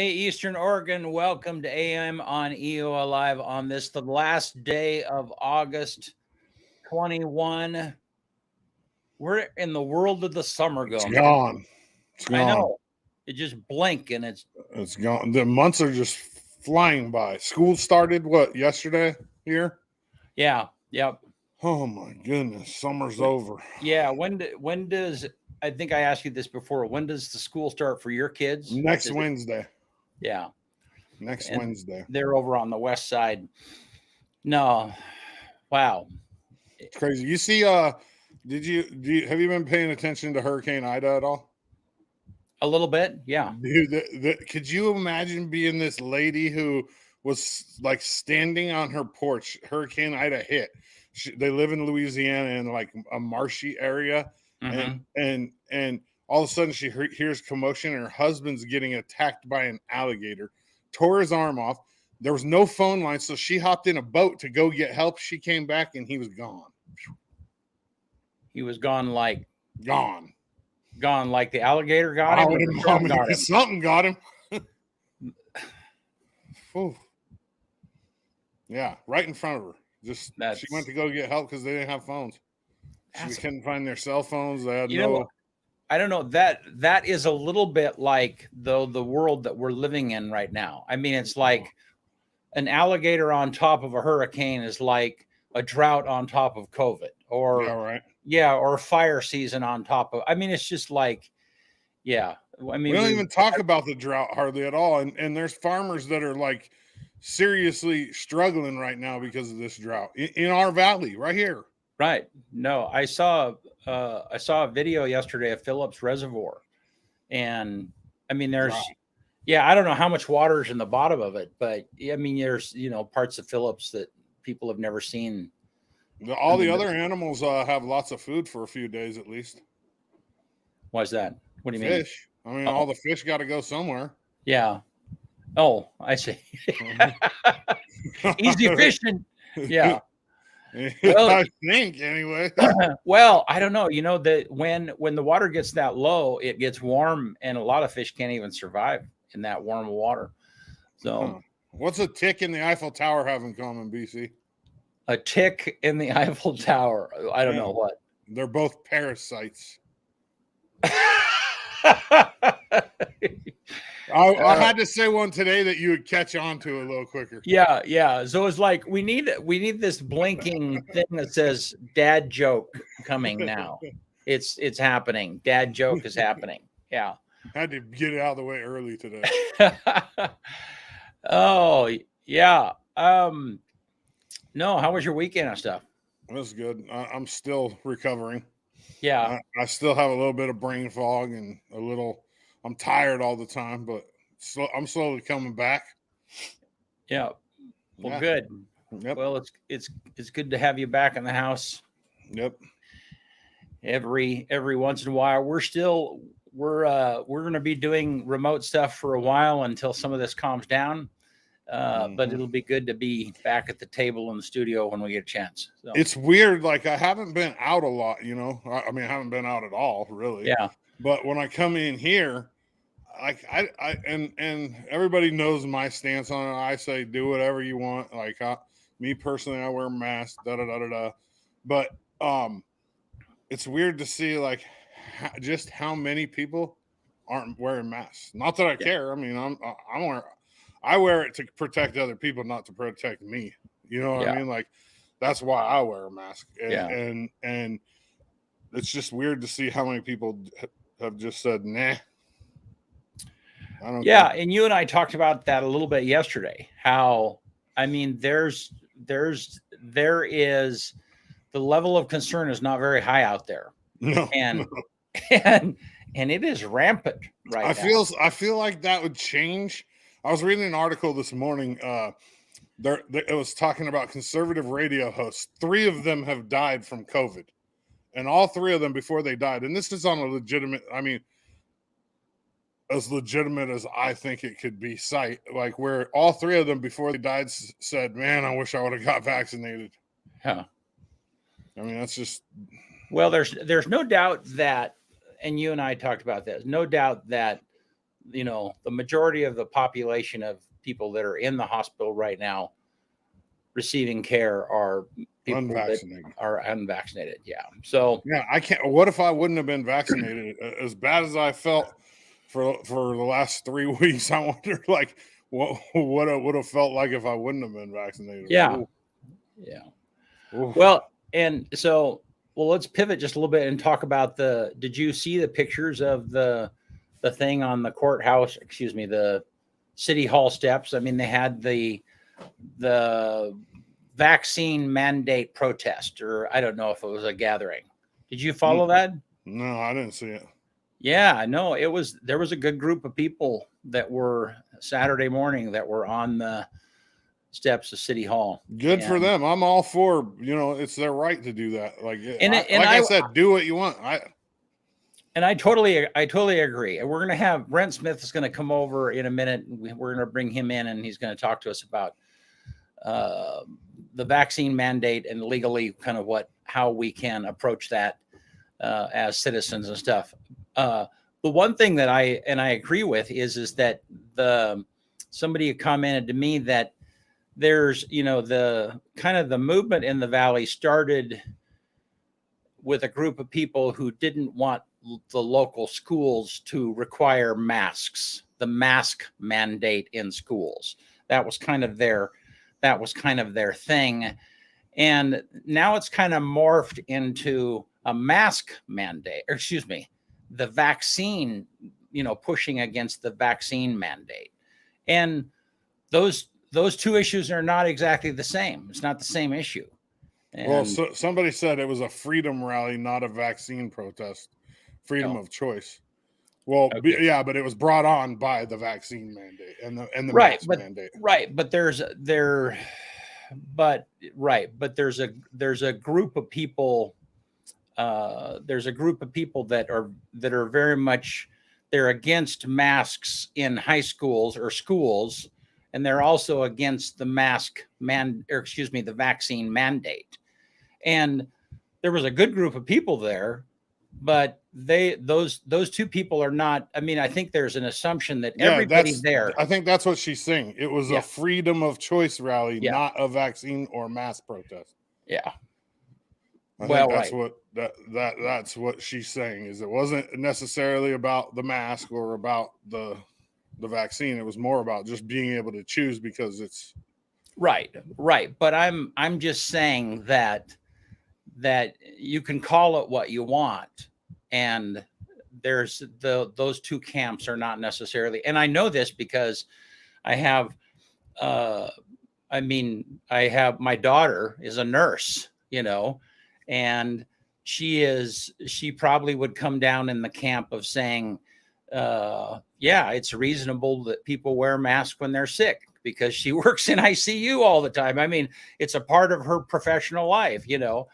Hey, Eastern Oregon, welcome to AM on EOAlive on this, the last day of August 21. We're in the world of the summer It's going. gone. It's I gone. know. It just blink and It's gone. The months are just flying by. School started yesterday here? yeah, yep. Oh my goodness, summer's over. Yeah, when does I think I asked you this before. When does the school start for your kids? Next Wednesday. Yeah. Next And Wednesday. they're over on the west side. No. Wow. It's crazy. You see, have you been paying attention to Hurricane Ida at all? A little bit, yeah. Dude, could you imagine being this lady who was like standing on her porch? Hurricane Ida hit. They live in Louisiana in like a marshy area, Mhm. and all of a sudden she hears commotion, and her husband's getting attacked by an alligator. Tore his arm off. There was no phone line, so she hopped in a boat to go get help. She came back, and he was gone. He was gone like Gone. the alligator got him, or the storm got him. Something got him. Yeah, right in front of her. She went to go get help because they didn't have phones. She couldn't find their cell phones. They had I don't know. That is a little bit like the world that we're living in right now. I mean, it's like an alligator on top of a hurricane is like a drought on top of COVID, or or fire season on top of. I mean, it's just like, yeah. I mean, we don't even talk about the drought hardly at all, and there's farmers that are like seriously struggling right now because of this drought in our valley right here. Right. No, I saw a video yesterday of Phillips Reservoir, and I mean, there's I don't know how much water is in the bottom of it, but I mean, there's parts of Phillips that people have never seen. All the other animals have lots of food for a few days at least. Why's that? What do you mean? Fish. I mean, all the fish got to go somewhere. Yeah. Oh, I see. Easy fishing. Yeah. Well, I think anyway. Well, I don't know. You know that when the water gets that low, it gets warm, and a lot of fish can't even survive in that warm water. So, what's a tick in the Eiffel Tower have in common, BC? A tick in the Eiffel Tower. I don't know what. They're both parasites. I had to say one today that you would catch on to a little quicker. Yeah, yeah. So it's like we need this blinking thing that says "dad joke" coming now. It's happening. Dad joke is happening. Yeah. I had to get it out of the way early today. Oh yeah. No, how was your weekend and stuff? It was good. I'm still recovering. Yeah. I still have a little bit of brain fog and I'm tired all the time, but I'm slowly coming back. Yeah. Well, good. Yep. Well, it's good to have you back in the house. Yep. Every once in a while. We're going to be doing remote stuff for a while until some of this calms down. But it'll be good to be back at the table in the studio when we get a chance. So. It's weird. Like I haven't been out a lot, I mean, I haven't been out at all really. Yeah. But when I come in here, like and everybody knows my stance on it. I say, do whatever you want. Like me personally, I wear a mask, But it's weird to see like just how many people aren't wearing masks. Not that I care. I mean, I wear it to protect other people, not to protect me. You know what I mean? Like that's why I wear a mask. And it's just weird to see how many people have just said, nah. I don't care. And you and I talked about that a little bit yesterday. How, I mean, there is the level of concern is not very high out there. No. And it is rampant right now. I feel like that would change. I was reading an article this morning. It was talking about conservative radio hosts. 3 of them have died from COVID, and all 3 of them before they died. And this is on a legitimate, I mean, as legitimate as I think it could be site, like where all 3 of them before they died said, man, I wish I would have got vaccinated. Yeah. I mean, that's just. Well, there's no doubt that, and you and I talked about this, no doubt that the majority of the population of people that are in the hospital right now receiving care are people Unvaccinated. that are unvaccinated. Yeah. So yeah, I can't. What if I wouldn't have been vaccinated? As bad as I felt for the last 3 weeks, I wonder like what it would have felt like if I wouldn't have been vaccinated. yeah. Ooh, Yeah. ooh. Well, and so, let's pivot just a little bit and talk about did you see the pictures of the thing on the courthouse, excuse me, the city hall steps? I mean, they had the vaccine mandate protest, or I don't know if it was a gathering. Did you follow that? No, I didn't see it. Yeah, no, there was a good group of people that were Saturday morning that were on the steps of City Hall. Good for them. I'm all for, it's their right to do that. Like, I said, do what you want. I totally agree. And we're going to have Brent Smith is going to come over in a minute. We're going to bring him in, and he's going to talk to us about the vaccine mandate and legally kind of how we can approach that as citizens and stuff. The one thing that I agree with is that somebody commented to me that there's, the kind of the movement in the Valley started with a group of people who didn't want the local schools to require masks, the mask mandate in schools. That was kind of their thing. And now it's kind of morphed into a mask mandate, or excuse me, the vaccine, pushing against the vaccine mandate. And those two issues are not exactly the same. It's not the same issue. Well, so somebody said it was a freedom rally, not a vaccine protest. Freedom of choice. Well, okay. Yeah, but it was brought on by the vaccine mandate and the right, mask mandate. Right, but there's a group of people. There's a group of people that are very much, they're against masks in high schools or schools, and they're also against the the vaccine mandate. And there was a good group of people there, but those two people are not. I mean, I think there's an assumption that everybody there. I think that's what she's saying. It was a freedom of choice rally, not a vaccine or mass protest. Yeah. I think that's what that's what she's saying, is it wasn't necessarily about the mask or about the vaccine. It was more about just being able to choose because it's right. But I'm just saying that you can call it what you want, and there's those two camps are not necessarily. And I know this because I have my daughter is a nurse, and she probably would come down in the camp of saying, it's reasonable that people wear masks when they're sick because she works in ICU all the time. I mean, it's a part of her professional life, but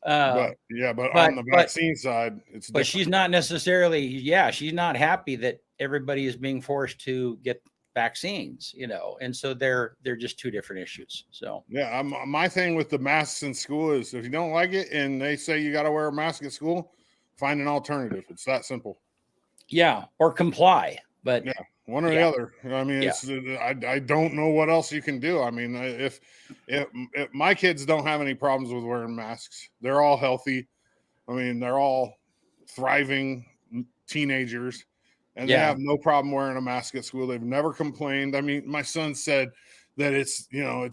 on the vaccine side, it's but different. she's not necessarily, she's not happy that everybody is being forced to get vaccines, and so they're just two different issues. So my thing with the masks in school is, if you don't like it and they say you got to wear a mask at school, find an alternative. It's that simple. Or comply. But one or the other. I mean, it's I don't know what else you can do. I mean, if my kids don't have any problems with wearing masks, they're all healthy. I mean, they're all thriving teenagers. And they have no problem wearing a mask at school. They've never complained. I mean, my son said that it's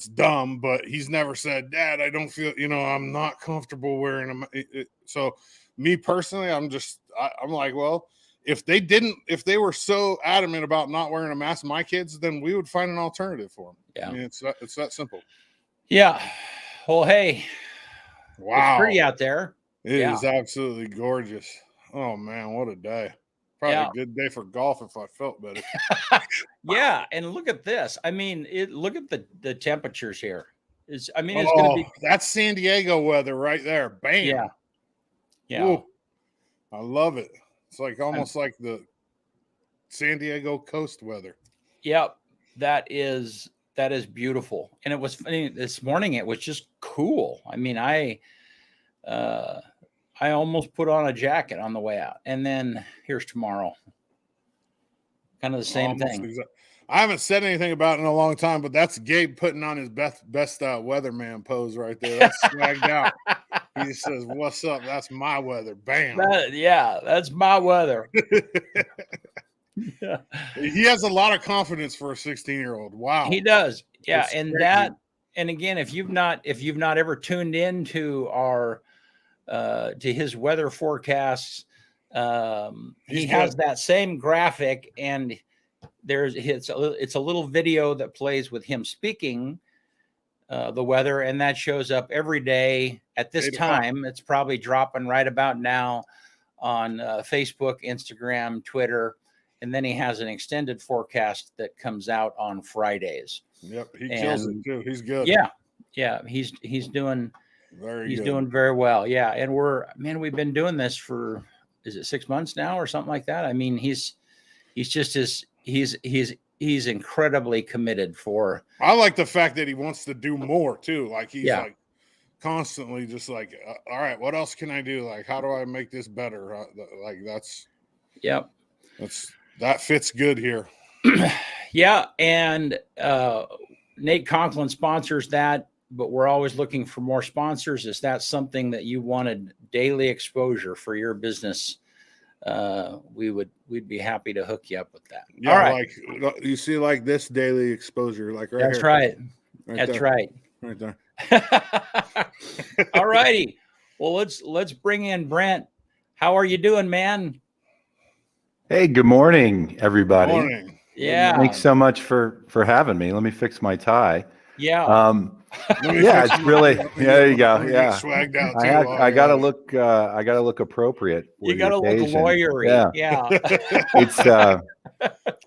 dumb, but he's never said, Dad, I don't feel, I'm not comfortable wearing a So me personally, I'm like, well, if they were so adamant about not wearing a mask, my kids, then we would find an alternative for them. Yeah. I mean, it's that simple. Yeah. Well, hey. Wow. It's pretty out there. It is absolutely gorgeous. Oh, man, what a day. Probably a good day for golf if I felt better. And look at this. I mean, look at the temperatures here. It's going to be. That's San Diego weather right there. Bam. Yeah. Ooh, I love it. It's like almost like the San Diego coast weather. Yep, that is beautiful. And it was funny this morning. It was just cool. I mean, I almost put on a jacket on the way out. And then here's tomorrow. Kind of the same thing. I haven't said anything about it in a long time, but that's Gabe putting on his best weatherman pose right there. That's swagged out. He just says, "What's up? That's my weather." Bam. That's my weather. Yeah. He has a lot of confidence for a 16-year-old. Wow. He does. Yeah. It's And crazy. that, and again, if you've not ever tuned into our, to his weather forecasts, he has that same graphic, and it's a little video that plays with him speaking the weather, and that shows up every day at this time. It's probably dropping right about now on Facebook, Instagram, Twitter, and then he has an extended forecast that comes out on Fridays. Yep, he kills it too. He's good. Yeah, he's doing doing very well. Yeah, and we've been doing this for, is it 6 months now or something like that? I mean, he's incredibly committed for. I like the fact that he wants to do more too. Like he's like constantly just like, all right, what else can I do? Like, how do I make this better? Like that fits good here. Yeah, and Nate Conklin sponsors that, but we're always looking for more sponsors. Is that something that you wanted daily exposure for your business? We'd be happy to hook you up with that. Yeah, all right. Like you see, like this daily exposure, like right That's here. Right. That's right. Right there. All righty. Well, let's bring in Brent. How are you doing, man? Hey, good morning, everybody. Good morning. Yeah. Thanks so much for having me. Let me fix my tie. Yeah. It's really, there you go. Yeah. Swagged out too, I gotta look appropriate. You gotta look lawyery. Yeah.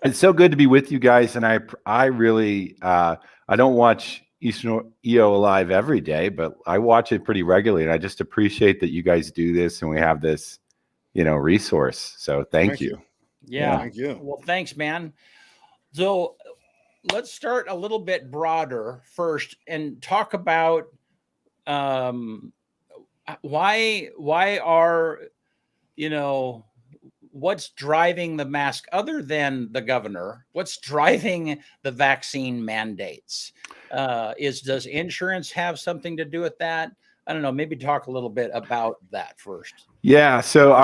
It's so good to be with you guys. And I really, I don't watch EOAlive every day, but I watch it pretty regularly. And I just appreciate that you guys do this and we have this, resource. So thank you. Yeah. Thank you. Well, thanks, man. So let's start a little bit broader first and talk about why are, what's driving the mask other than the governor? What's driving the vaccine mandates? Does insurance have something to do with that? I don't know. Maybe talk a little bit about that first. Yeah. So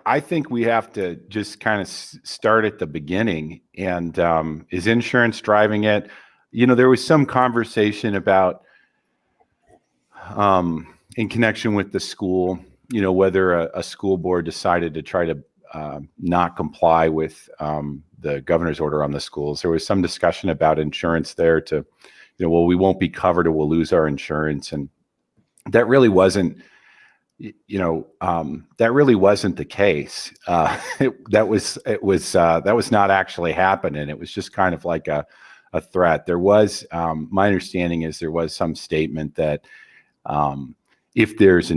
I think we have to just kind of start at the beginning. And is insurance driving it? There was some conversation about in connection with the school, whether a school board decided to try to not comply with the governor's order on the schools. There was some discussion about insurance there to, well, we won't be covered or we'll lose our insurance. And that really wasn't. That really wasn't the case. That was not actually happening. It was just kind of like a threat. There was, my understanding is there was some statement that if there's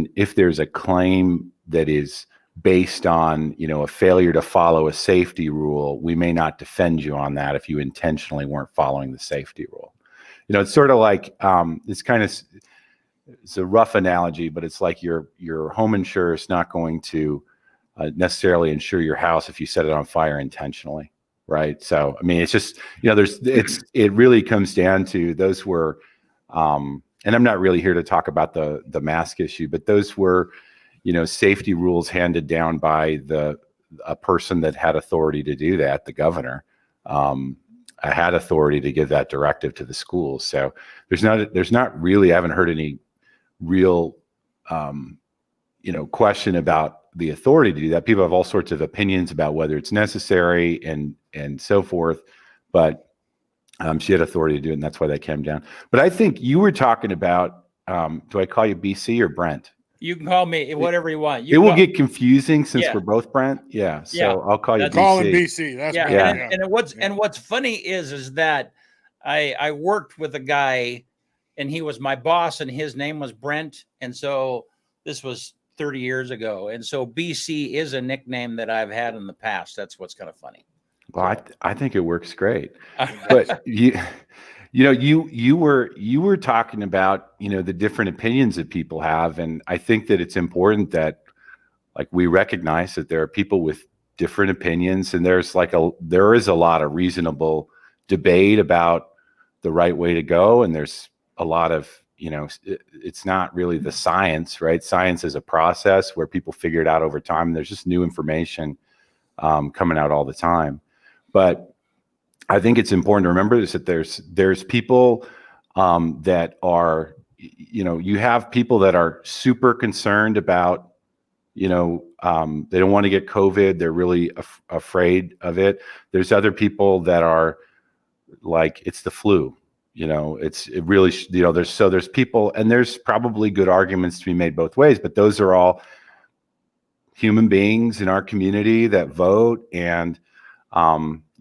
a claim that is based on, a failure to follow a safety rule, we may not defend you on that if you intentionally weren't following the safety rule. It's sort of like, it's a rough analogy, but it's like your home insurer is not going to necessarily insure your house if you set it on fire intentionally, right? So, I mean, it's just, it really comes down to those were, and I'm not really here to talk about the mask issue, but those were, safety rules handed down by a person that had authority to do that, the governor. Had authority to give that directive to the schools. So there's not really, I haven't heard any real, question about the authority to do that. People have all sorts of opinions about whether it's necessary and so forth, but she had authority to do it, and that's why that came down. But I think you were talking about, do I call you BC or Brent? You can call me whatever you want. It will get confusing since we're both Brent. Yeah. So I'll call you BC. Call him BC. That's And what's funny is that I worked with a guy and he was my boss and his name was Brent. And so this was 30 years ago. And so BC is a nickname that I've had in the past. That's what's kind of funny. Well, I think it works great. But you were talking about, the different opinions that people have. And I think that it's important that, like, we recognize that there are people with different opinions, and there is a lot of reasonable debate about the right way to go. And there's a lot of, it's not really the science, right? Science is a process where people figure it out over time. And there's just new information coming out all the time. But I think it's important to remember this, that there's people that are, you have people that are super concerned about, they don't want to get COVID. They're really afraid of it. There's other people that are like, it's the flu. There's people, and there's probably good arguments to be made both ways, but those are all human beings in our community that vote. And,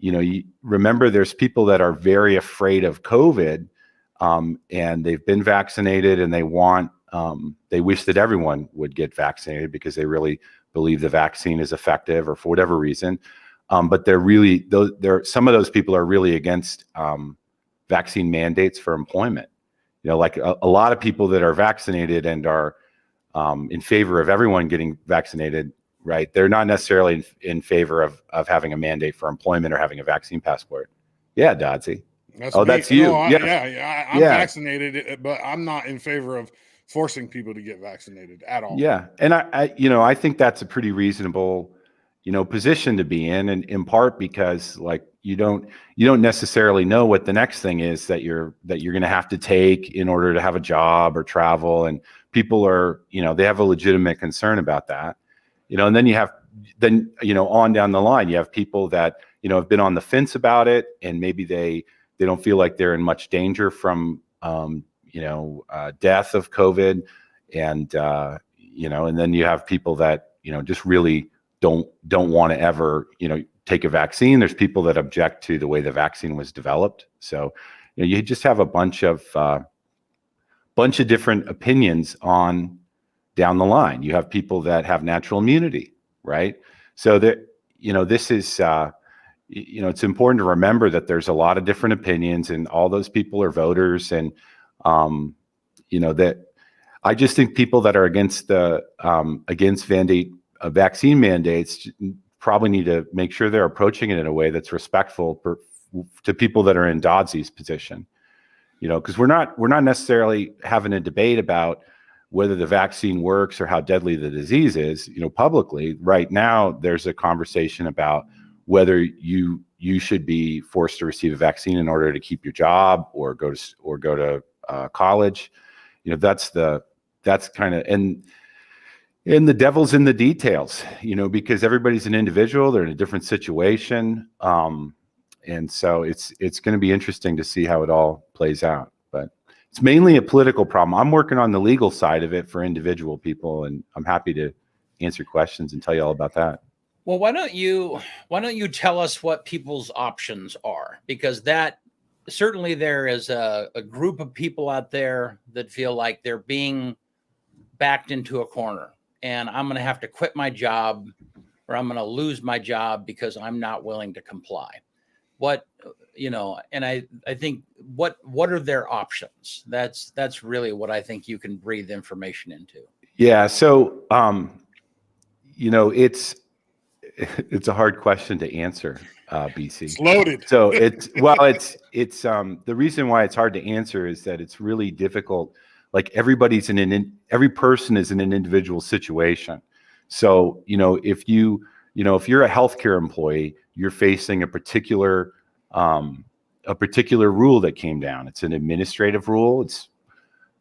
you remember there's people that are very afraid of COVID, and they've been vaccinated, and they wish that everyone would get vaccinated because they really believe the vaccine is effective, or for whatever reason. But some of those people are really against vaccine mandates for employment. Like a lot of people that are vaccinated and are in favor of everyone getting vaccinated, right? They're not necessarily in favor of having a mandate for employment or having a vaccine passport. Yeah, Dodsey. That's you. No, Yeah. I'm vaccinated, but I'm not in favor of forcing people to get vaccinated at all. Yeah. And I think that's a pretty reasonable, position to be in, and in part because like you don't necessarily know what the next thing is that you're going to have to take in order to have a job or travel. And people are, they have a legitimate concern about that, and then on down the line, you have people that, have been on the fence about it, and maybe they don't feel like they're in much danger from, death of COVID. And, and then you have people that, just really don't want to ever, take a vaccine. There's people that object to the way the vaccine was developed. So, you just have a bunch of different opinions on down the line. You have people that have natural immunity, right? So that, this is, it's important to remember that there's a lot of different opinions, and all those people are voters. And, that I just think people that are against vaccine mandates probably need to make sure they're approaching it in a way that's respectful to people that are in Dodsey's position, because we're not necessarily having a debate about whether the vaccine works or how deadly the disease is. Publicly right now, there's a conversation about whether you should be forced to receive a vaccine in order to keep your job or go to college. That's kind of, and the devil's in the details, because everybody's an individual. They're in a different situation. And so it's going to be interesting to see how it all plays out, but it's mainly a political problem. I'm working on the legal side of it for individual people, and I'm happy to answer questions and tell you all about that. Well, why don't you tell us what people's options are? Because that certainly there is a group of people out there that feel like they're being backed into a corner, and I'm going to have to quit my job, or I'm going to lose my job because I'm not willing to comply. And I think what are their options? That's really what I think you can breathe information into. Yeah. So, it's a hard question to answer, BC. It's loaded. So it's the reason why it's hard to answer is that it's really difficult. Like every person is in an individual situation. So, if you're a healthcare employee, you're facing a particular rule that came down. It's an administrative rule. It's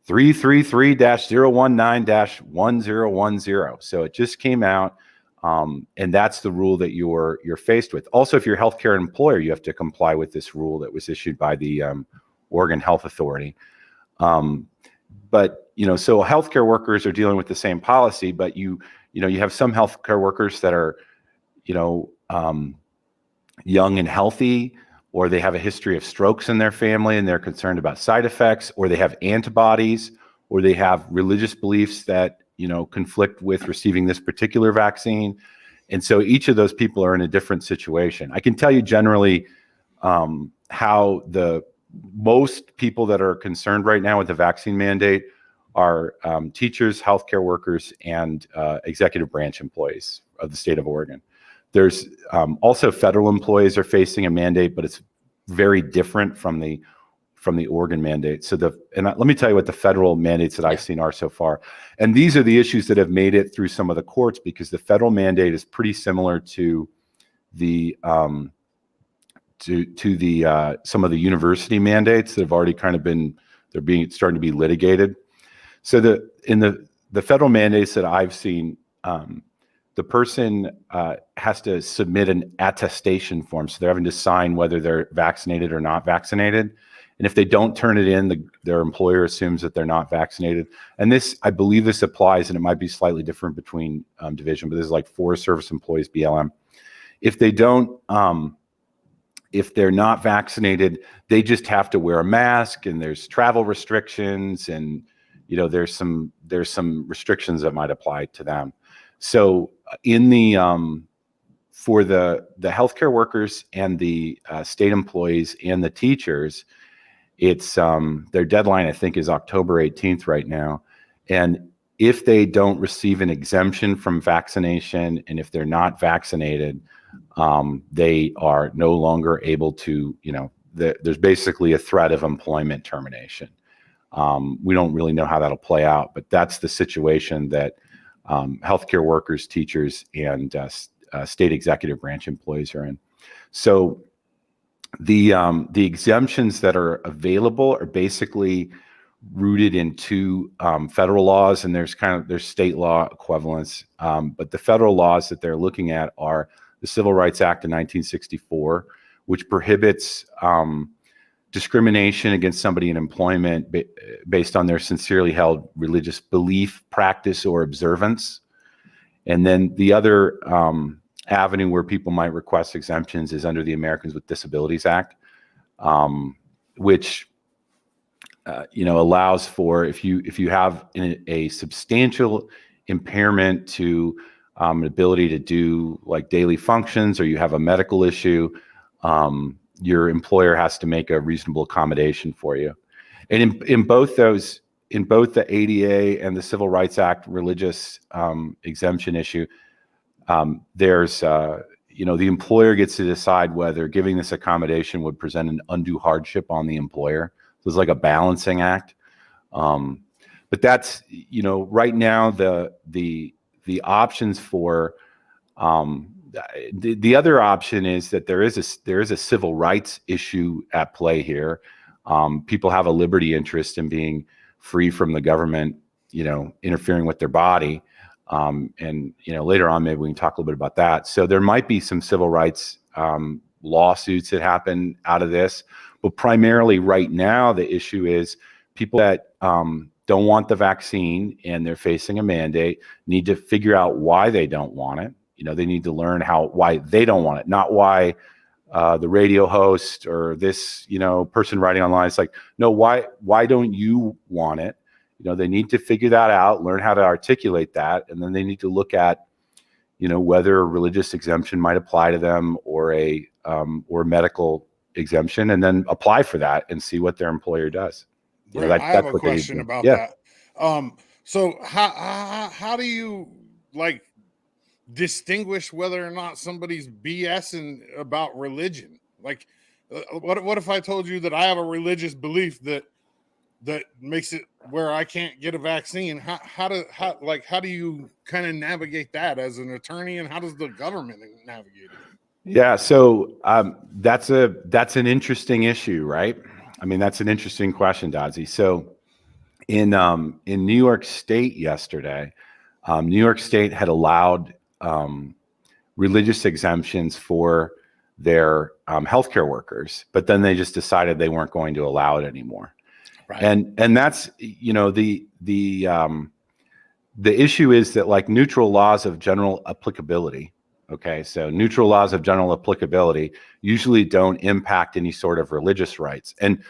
333-019-1010. So it just came out. And that's the rule that you're faced with. Also, if you're a healthcare employer, you have to comply with this rule that was issued by the Oregon Health Authority. But so healthcare workers are dealing with the same policy, but you have some healthcare workers that are, young and healthy, or they have a history of strokes in their family and they're concerned about side effects, or they have antibodies, or they have religious beliefs that conflict with receiving this particular vaccine. And so each of those people are in a different situation. I can tell you generally how the most people that are concerned right now with the vaccine mandate are teachers, healthcare workers, and executive branch employees of the state of Oregon. There's also federal employees are facing a mandate, but it's very different from the Oregon mandate. So let me tell you what the federal mandates that I've seen are so far. And these are the issues that have made it through some of the courts, because the federal mandate is pretty similar to the some of the university mandates that have already kind of been, starting to be litigated. So in the federal mandates that I've seen, the person has to submit an attestation form. So they're having to sign whether they're vaccinated or not vaccinated. And if they don't turn it in, their employer assumes that they're not vaccinated. And I believe this applies, and it might be slightly different between division, but this is like Forest Service employees, BLM. If they don't, if they're not vaccinated, they just have to wear a mask, and there's travel restrictions, and there's some restrictions that might apply to them. So for the healthcare workers and the state employees and the teachers, it's their deadline, I think, is October 18th right now. And if they don't receive an exemption from vaccination, and if they're not vaccinated, they are no longer able to, there's basically a threat of employment termination. We don't really know how that'll play out, but that's the situation that healthcare workers, teachers, and state executive branch employees are in. So the exemptions that are available are basically rooted in two federal laws, and there's state law equivalents. But the federal laws that they're looking at are the Civil Rights Act of 1964, which prohibits discrimination against somebody in employment based on their sincerely held religious belief, practice, or observance. And then the other avenue where people might request exemptions is under the Americans with Disabilities Act, which allows for, if you have a substantial impairment to an ability to do like daily functions, or you have a medical issue, your employer has to make a reasonable accommodation for you. And in both the ADA and the Civil Rights Act religious exemption issue, there's the employer gets to decide whether giving this accommodation would present an undue hardship on the employer. So it's like a balancing act. But that's, right now the options for the other option is that there is a civil rights issue at play here. People have a liberty interest in being free from the government, interfering with their body. And later on, maybe we can talk a little bit about that. So there might be some civil rights lawsuits that happen out of this, but primarily right now, the issue is people that don't want the vaccine and they're facing a mandate need to figure out why they don't want it. They need to learn why they don't want it, not why the radio host or this, person writing online is like, no, why don't you want it? They need to figure that out, learn how to articulate that, and then they need to look at, whether a religious exemption might apply to them or a medical exemption, and then apply for that and see what their employer does. Brent, I have a question about that. So how do you distinguish whether or not somebody's BSing about religion? Like, what if I told you that I have a religious belief that makes it where I can't get a vaccine? How do you kind of navigate that as an attorney, and how does the government navigate it? Yeah, so that's an interesting issue, right? I mean, that's an interesting question, Dodzy. So in New York State yesterday, New York State had allowed religious exemptions for their healthcare workers, but then they just decided they weren't going to allow it anymore. Right. And that's, the issue is that, like, neutral laws of general applicability. Okay, so neutral laws of general applicability usually don't impact any sort of religious rights, and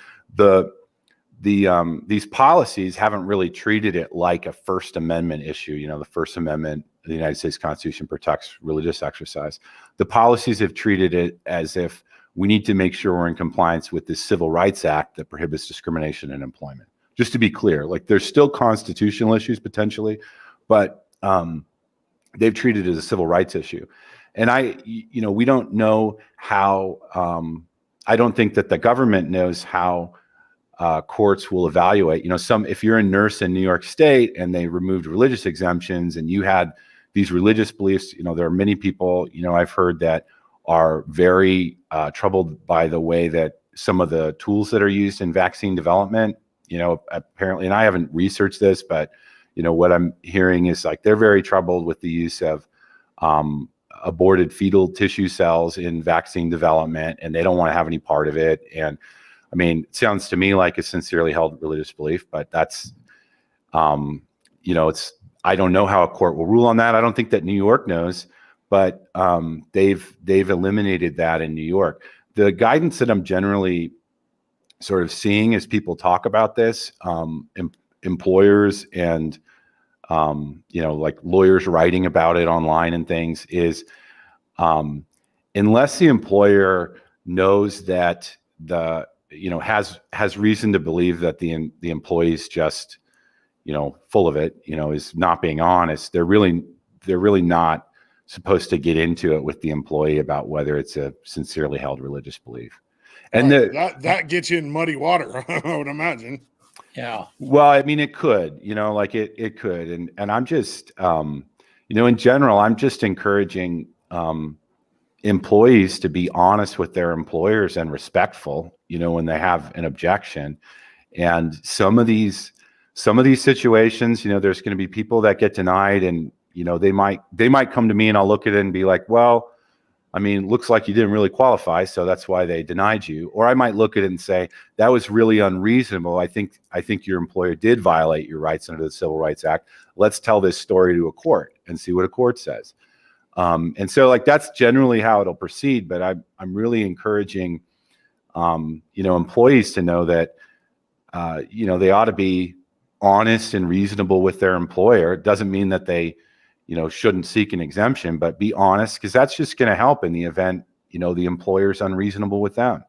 these policies haven't really treated it like a First Amendment issue. The First Amendment of the United States Constitution protects religious exercise. The policies have treated it as if we need to make sure we're in compliance with the Civil Rights Act that prohibits discrimination in employment. Just to be clear, like, there's still constitutional issues potentially, but they've treated it as a civil rights issue. And we don't know how, I don't think that the government knows how courts will evaluate. If you're a nurse in New York State and they removed religious exemptions and you had these religious beliefs, there are many people, I've heard that are very troubled by the way that some of the tools that are used in vaccine development, apparently, and I haven't researched this, but, what I'm hearing is like they're very troubled with the use of aborted fetal tissue cells in vaccine development, and they don't want to have any part of it. And I mean, it sounds to me like a sincerely held religious belief, but that's, I don't know how a court will rule on that. I don't think that New York knows, but they've eliminated that in New York. The guidance that I'm generally sort of seeing as people talk about this, employers and like lawyers writing about it online and things, is unless the employer knows that has reason to believe that the employee's just full of it, is not being honest, they're really not supposed to get into it with the employee about whether it's a sincerely held religious belief. And that gets you in muddy water, I would imagine. Yeah. Well, I mean, it could, it could. And I'm just, in general, I'm just encouraging employees to be honest with their employers and respectful, when they have an objection. And some of these situations, there's going to be people that get denied, and, they might come to me and I'll look at it and be like, well, I mean, looks like you didn't really qualify, so that's why they denied you. Or I might look at it and say, that was really unreasonable. I think your employer did violate your rights under the Civil Rights Act. Let's tell this story to a court and see what a court says. And so, like, that's generally how it'll proceed. But I'm really encouraging, employees to know that, they ought to be honest and reasonable with their employer. It doesn't mean that they shouldn't seek an exemption, but be honest, because that's just going to help in the event, the employer's unreasonable with them,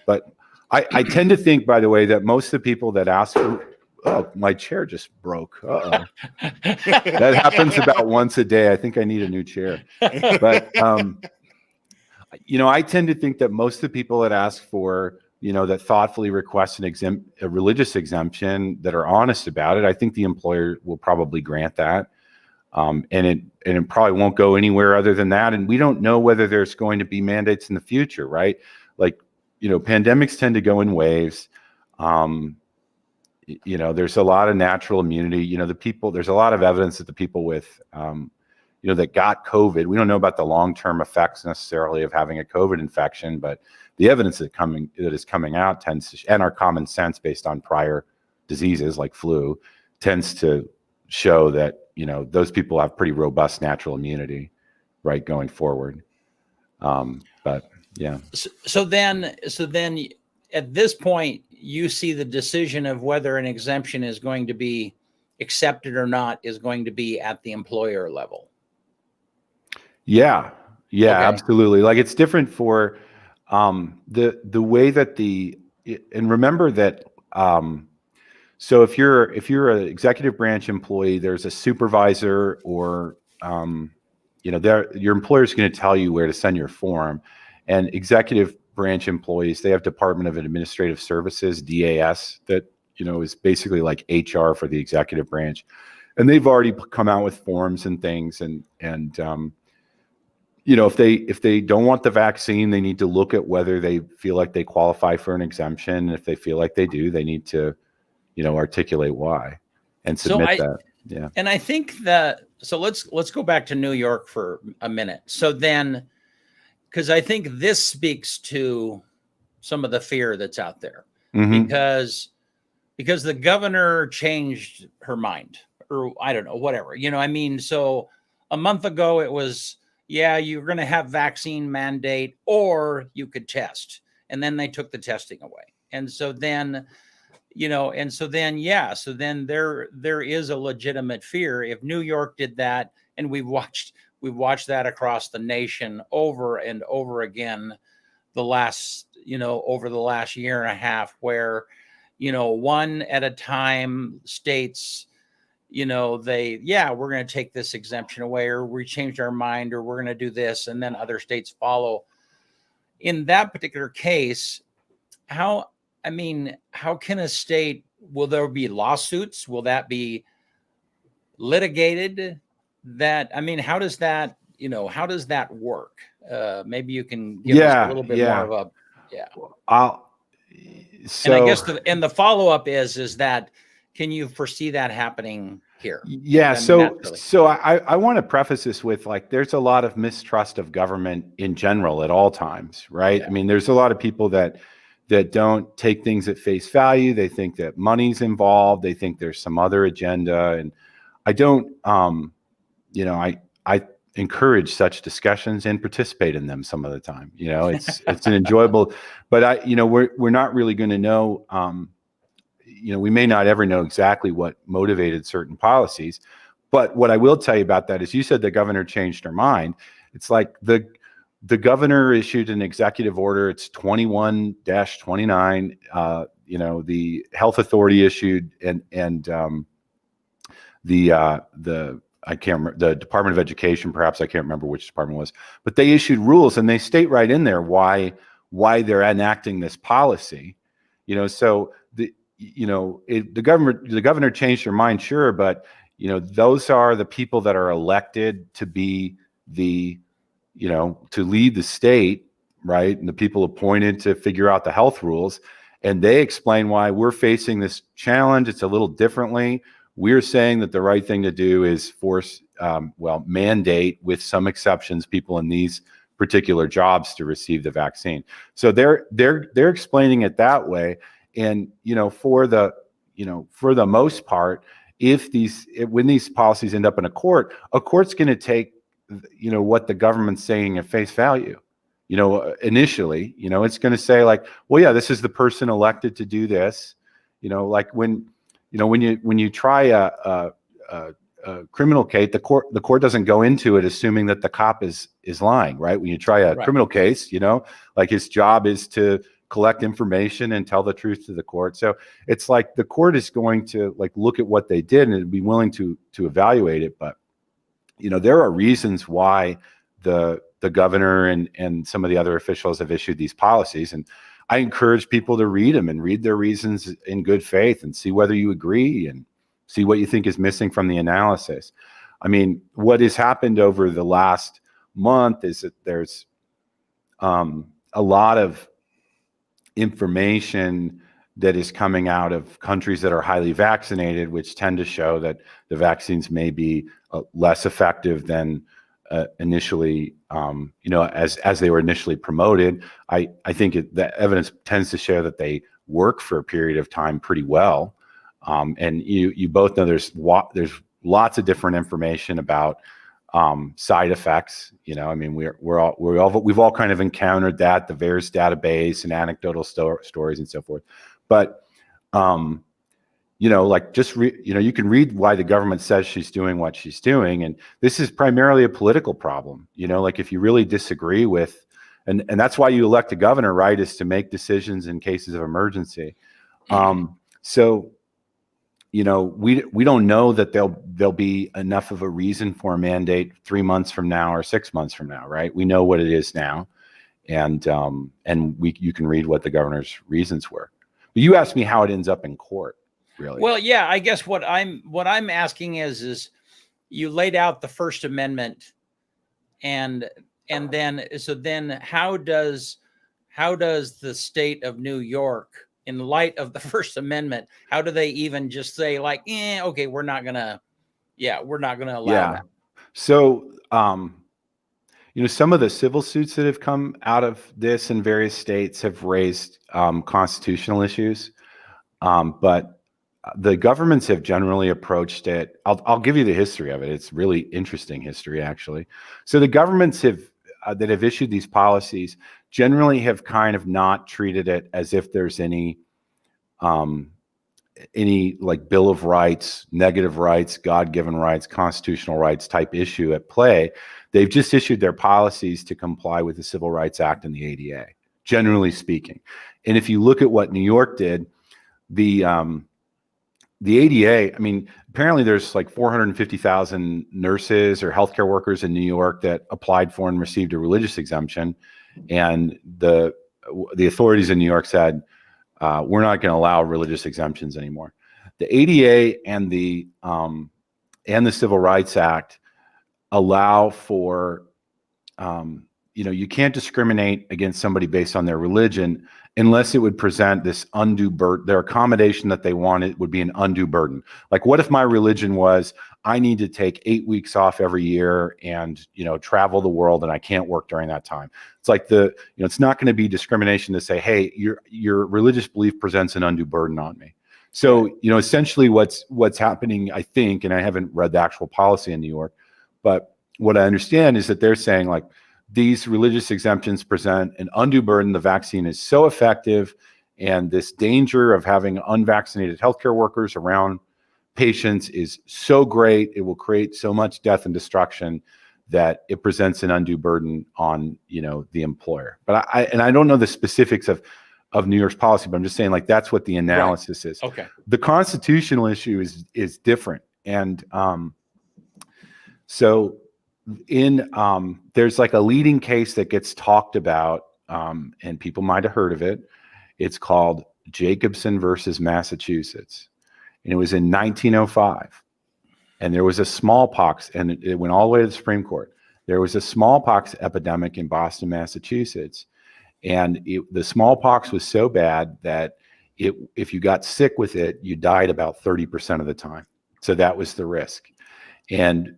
But I tend to think, by the way, that most of the people that ask for, oh, my chair just broke. Uh-oh. That happens about once a day. I think I need a new chair. But, I tend to think that most of the people that ask for, that thoughtfully request a religious exemption, that are honest about it, I think the employer will probably grant that. And it probably won't go anywhere other than that. And we don't know whether there's going to be mandates in the future, right? Like, pandemics tend to go in waves. There's a lot of natural immunity. There's a lot of evidence that the people with, that got COVID, we don't know about the long-term effects necessarily of having a COVID infection, but the evidence that is coming out tends to, and our common sense based on prior diseases like flu, tends to show that, those people have pretty robust natural immunity, right, going forward. But yeah. So then at this point, you see the decision of whether an exemption is going to be accepted or not is going to be at the employer level. Yeah, Okay. Absolutely. Like, it's different for the way that and remember that, so if you're an executive branch employee, there's a supervisor, or your employer is going to tell you where to send your form. And executive branch employees, they have Department of Administrative Services, DAS, that is basically like HR for the executive branch, and they've already come out with forms and things. And if they don't want the vaccine, they need to look at whether they feel like they qualify for an exemption. And if they feel like they do, they need to articulate why and submit that. Yeah. And I think that, so let's go back to New York for a minute. So then, because I think this speaks to some of the fear that's out there, because the governor changed her mind, or I don't know, whatever, so a month ago it was, you're going to have vaccine mandate or you could test. And then they took the testing away. And so then, so then there is a legitimate fear. If New York did that, and we've watched that across the nation over and over again, over the last year and a half, where, one at a time, states, we're going to take this exemption away, or we changed our mind, or we're going to do this, and then other states follow. In that particular case, how can a state, will there be lawsuits? Will that be litigated? How does that work? Maybe you can give us a little bit more of a, and I guess the follow-up is that, can you foresee that happening here? Yeah. So I want to preface this with, like, there's a lot of mistrust of government in general at all times, right? Yeah. I mean, there's a lot of people that don't take things at face value. They think that money's involved. They think there's some other agenda. And I don't, I encourage such discussions and participate in them some of the time. It's an enjoyable, but we're not really going to know, we may not ever know exactly what motivated certain policies. But what I will tell you about that is, you said the governor changed her mind. It's like the governor issued an executive order. It's 21-29. The health authority issued, and I can't remember, the Department of Education, perhaps, I can't remember which department it was, but they issued rules, and they state right in there why they're enacting this policy. So the governor changed her mind, sure, but those are the people that are elected to be to lead the state, right? And the people appointed to figure out the health rules, and they explain why we're facing this challenge. It's a little differently. We're saying that the right thing to do is mandate, with some exceptions, people in these particular jobs to receive the vaccine. So they're explaining it that way. And for the most part, when these policies end up in a court's going to take what the government's saying at face value. Initially, it's going to say, like, well, yeah, this is the person elected to do this. Like when you try a criminal case, the court doesn't go into it assuming that the cop is lying, right? When you try a criminal case, like, his job is to collect information and tell the truth to the court. So it's like the court is going to, like, look at what they did and be willing to evaluate it. But there are reasons why the governor and some of the other officials have issued these policies, and I encourage people to read them and read their reasons in good faith and see whether you agree and see what you think is missing from the analysis. I mean, what has happened over the last month is that there's a lot of information that is coming out of countries that are highly vaccinated, which tend to show that the vaccines may be less effective than initially, as they were initially promoted. I think the evidence tends to show that they work for a period of time pretty well. And you both know there's lots of different information about side effects. We've all kind of encountered that, the VAERS database and anecdotal stories and so forth. But you can read why the government says she's doing what she's doing, and this is primarily a political problem. Like, if you really disagree with, and that's why you elect a governor, right, is to make decisions in cases of emergency. So we don't know that there'll be enough of a reason for a mandate 3 months from now or 6 months from now, right? We know what it is now, and you can read what the governor's reasons were. But you asked me how it ends up in court, really. Well, yeah, I guess what I'm asking is you laid out the First Amendment, and then how does the state of New York, in light of the First Amendment, how do they even just say, like, okay, we're not gonna allow that? So, some of the civil suits that have come out of this in various states have raised constitutional issues, but the governments have generally approached it. I'll give you the history of it. It's really interesting history, actually. So the governments that have issued these policies generally have kind of not treated it as if there's any like Bill of Rights, negative rights, God-given rights, constitutional rights type issue at play. They've just issued their policies to comply with the Civil Rights Act and the ADA, generally speaking. And if you look at what New York did, the ADA, apparently there's like 450,000 nurses or healthcare workers in New York that applied for and received a religious exemption. And the authorities in New York said, we're not going to allow religious exemptions anymore. The ADA and the Civil Rights Act allow for, you can't discriminate against somebody based on their religion unless it would present this undue burden. Their accommodation that they wanted would be an undue burden. Like, what if my religion was, I need to take 8 weeks off every year and, travel the world, and I can't work during that time? It's like it's not going to be discrimination to say, hey, your religious belief presents an undue burden on me. So, essentially what's happening, I think, and I haven't read the actual policy in New York, but what I understand is that they're saying, like, these religious exemptions present an undue burden. The vaccine is so effective, and this danger of having unvaccinated healthcare workers around patients is so great, it will create so much death and destruction that it presents an undue burden on, the employer. But I don't know the specifics of New York's policy, but I'm just saying, like, that's what the analysis is. Okay. The constitutional issue is different. And so there's like a leading case that gets talked about, and people might have heard of it. It's called Jacobson versus Massachusetts. And it was in 1905. And there was a smallpox, and it went all the way to the Supreme Court. There was a smallpox epidemic in Boston, Massachusetts. And the smallpox was so bad that if you got sick with it, you died about 30% of the time. So that was the risk. And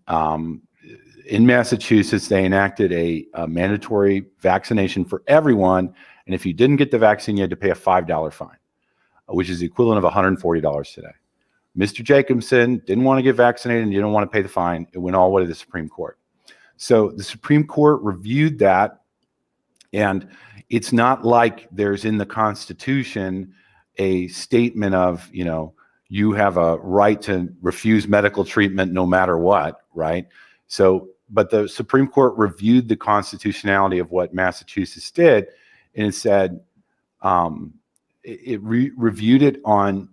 in Massachusetts, they enacted a mandatory vaccination for everyone. And if you didn't get the vaccine, you had to pay a $5 fine, which is the equivalent of $140 today. Mr. Jacobson didn't want to get vaccinated and didn't want to pay the fine. It went all the way to the Supreme Court. So the Supreme Court reviewed that. And it's not like there's in the Constitution a statement of, you have a right to refuse medical treatment no matter what, right? So, but the Supreme Court reviewed the constitutionality of what Massachusetts did, and it said reviewed it on,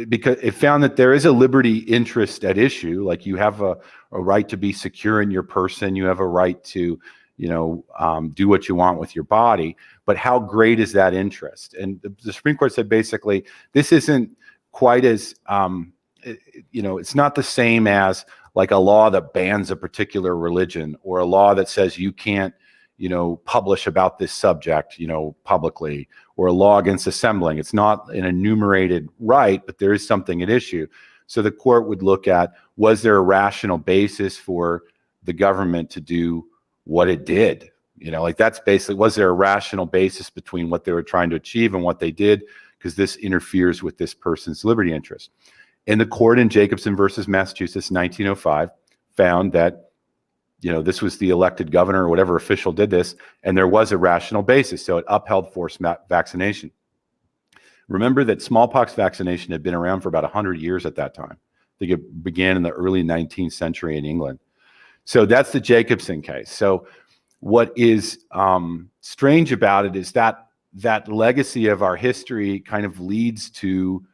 because it found that there is a liberty interest at issue. Like, you have a right to be secure in your person, you have a right to do what you want with your body, but how great is that interest? And the Supreme Court said, basically, this isn't quite as, it's not the same as like a law that bans a particular religion, or a law that says you can't, publish about this subject, publicly, or a law against assembling. It's not an enumerated right, but there is something at issue. So the court would look at, was there a rational basis for the government to do what it did? Like, that's basically, was there a rational basis between what they were trying to achieve and what they did? Because this interferes with this person's liberty interest. And the court in Jacobson versus Massachusetts, 1905, found that, this was the elected governor or whatever official did this, and there was a rational basis. So it upheld forced vaccination. Remember that smallpox vaccination had been around for about 100 years at that time. I think it began in the early 19th century in England. So that's the Jacobson case. So what is strange about it is that legacy of our history kind of leads to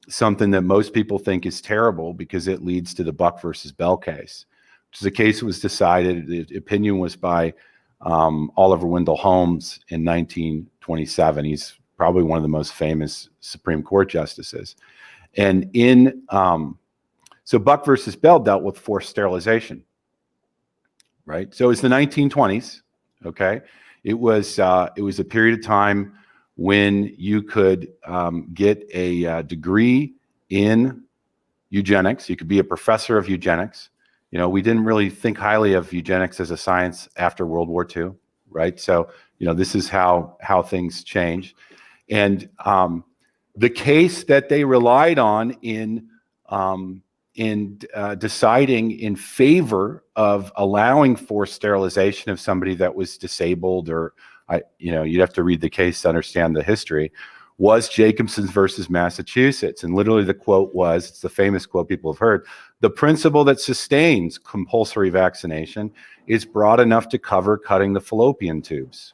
something that most people think is terrible, because it leads to the Buck versus Bell case, which is a case that was decided. The opinion was by Oliver Wendell Holmes in 1927. He's probably one of the most famous Supreme Court justices. And so Buck versus Bell dealt with forced sterilization, right? So it's the 1920s, okay? It was a period of time when you could get a degree in eugenics. You could be a professor of eugenics. We didn't really think highly of eugenics as a science after World War II, right? So, this is how things changed. And the case that they relied on in deciding in favor of allowing forced sterilization of somebody that was disabled, or you'd have to read the case to understand the history, was Jacobson versus Massachusetts. And literally the quote was, it's the famous quote people have heard, "The principle that sustains compulsory vaccination is broad enough to cover cutting the fallopian tubes."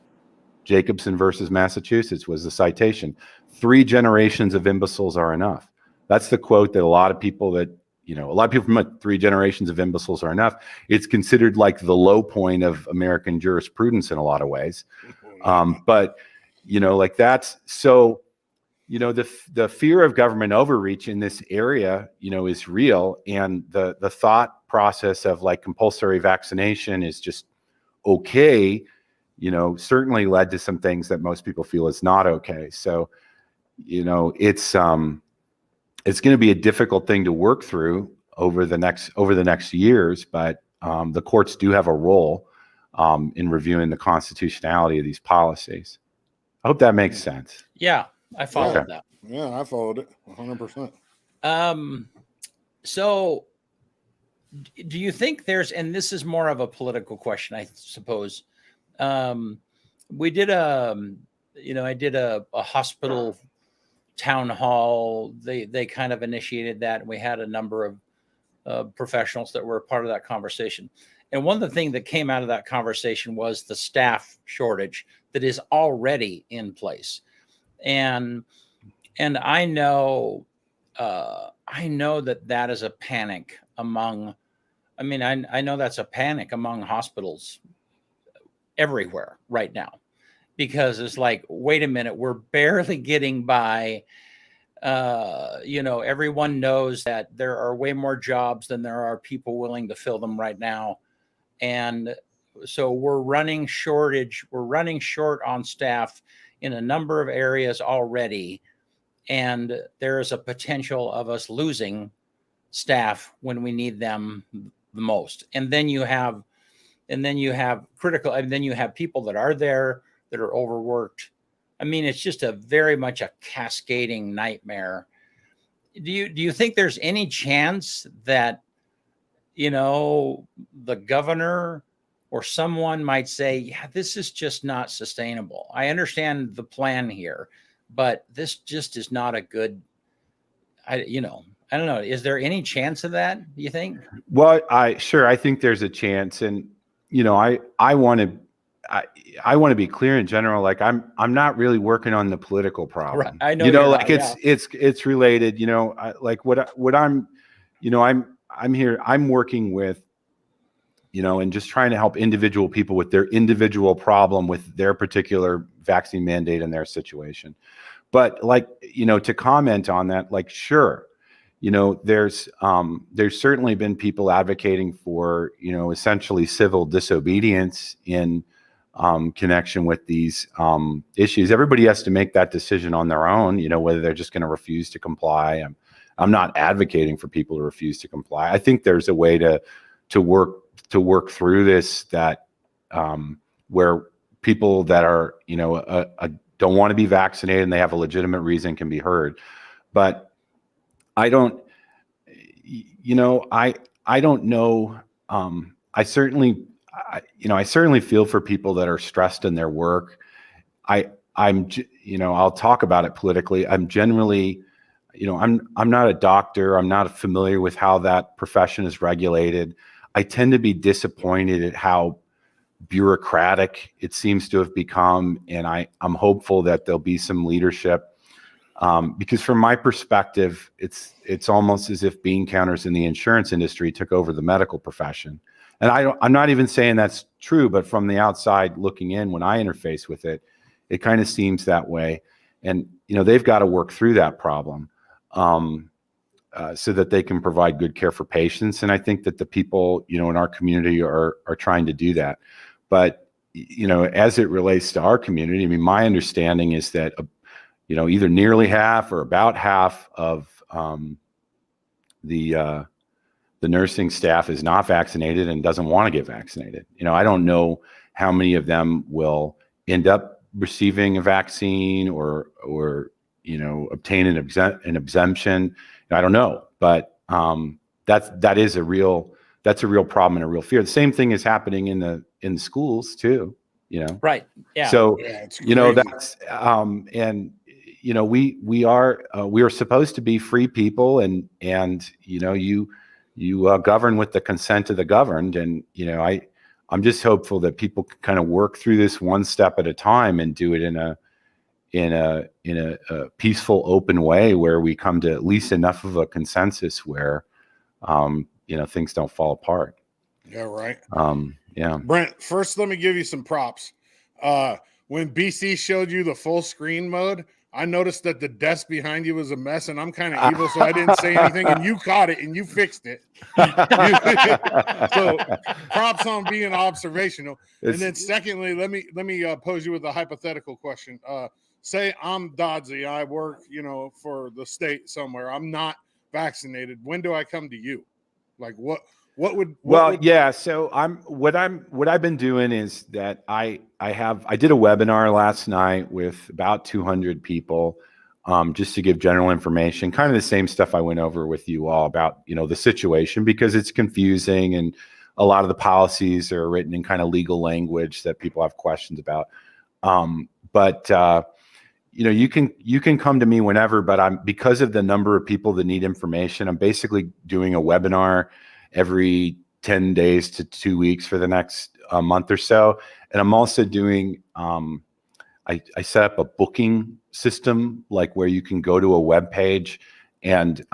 Jacobson versus Massachusetts was the citation. 3 generations of imbeciles are enough. That's the quote that a lot of people from 3 generations of imbeciles are enough. It's considered like the low point of American jurisprudence in a lot of ways. But, like that's so, the fear of government overreach in this area, is real. And the thought process of like compulsory vaccination is just okay, certainly led to some things that most people feel is not okay. So, it's going to be a difficult thing to work through over the next years, but the courts do have a role in reviewing the constitutionality of these policies. I hope that makes sense. Yeah, I followed that. Yeah, I followed it 100%. So do you think and this is more of a political question, I suppose. We did I did a hospital town hall. They kind of initiated that, and we had a number of professionals that were a part of that conversation. And one of the things that came out of that conversation was the staff shortage that is already in place. And I know that is a panic among, I know that's a panic among hospitals everywhere right now, because it's like, wait a minute, we're barely getting by. Everyone knows that there are way more jobs than there are people willing to fill them right now. And so we're running short on staff in a number of areas already. And there is a potential of us losing staff when we need them the most. And then you have people that are there that are overworked. It's just very much a cascading nightmare. Do you think there's any chance that, the governor or someone might say, yeah, this is just not sustainable? I understand the plan here, but this just is not a good, I don't know. Is there any chance of that, do you think? Well, I think there's a chance. And, I want to be clear in general. Like I'm not really working on the political problem. Right. I know, like it's related, I'm here, I'm working with, and just trying to help individual people with their individual problem with their particular vaccine mandate and their situation. But to comment on that, sure, there's certainly been people advocating for, essentially civil disobedience in connection with these issues. Everybody has to make that decision on their own, whether they're just going to refuse to comply. I'm not advocating for people to refuse to comply. I think there's a way to work through this that where people that are, don't want to be vaccinated and they have a legitimate reason can be heard. But I don't know. I certainly feel for people that are stressed in their work. I'll talk about it politically. I'm generally, I'm not a doctor. I'm not familiar with how that profession is regulated. I tend to be disappointed at how bureaucratic it seems to have become. And I'm hopeful that there'll be some leadership. Because from my perspective, it's almost as if bean counters in the insurance industry took over the medical profession. And I'm not even saying that's true, but from the outside looking in, when I interface with it, it kind of seems that way. And, they've got to work through that problem so that they can provide good care for patients. And I think that the people, in our community are trying to do that. But, as it relates to our community, my understanding is that, either nearly half or about half of the nursing staff is not vaccinated and doesn't want to get vaccinated. I don't know how many of them will end up receiving a vaccine or obtain an exemption. I don't know, but that's a real problem and a real fear. The same thing is happening in the schools too. Right. Yeah. So it's that's we are supposed to be free people, and you govern with the consent of the governed. And, I'm just hopeful that people can kind of work through this one step at a time and do it in a peaceful, open way where we come to at least enough of a consensus where, things don't fall apart. Yeah, right. Yeah. Brent, first, let me give you some props. When BC showed you the full screen mode, I noticed that the desk behind you was a mess, and I'm kind of evil, so I didn't say anything, and you caught it and you fixed it. So props on being observational. And then secondly, let me pose you with a hypothetical question. Say I'm Doddsy, I work, for the state somewhere. I'm not vaccinated. When do I come to you? Like what would yeah. So what I've been doing is that I did a webinar last night with about 200 people, just to give general information, kind of the same stuff I went over with you all about, the situation, because it's confusing and a lot of the policies are written in kind of legal language that people have questions about. You can come to me whenever, but because of the number of people that need information, I'm basically doing a webinar every 10 days to 2 weeks for the next month or so. And I'm also doing, I set up a booking system, like where you can go to a web page and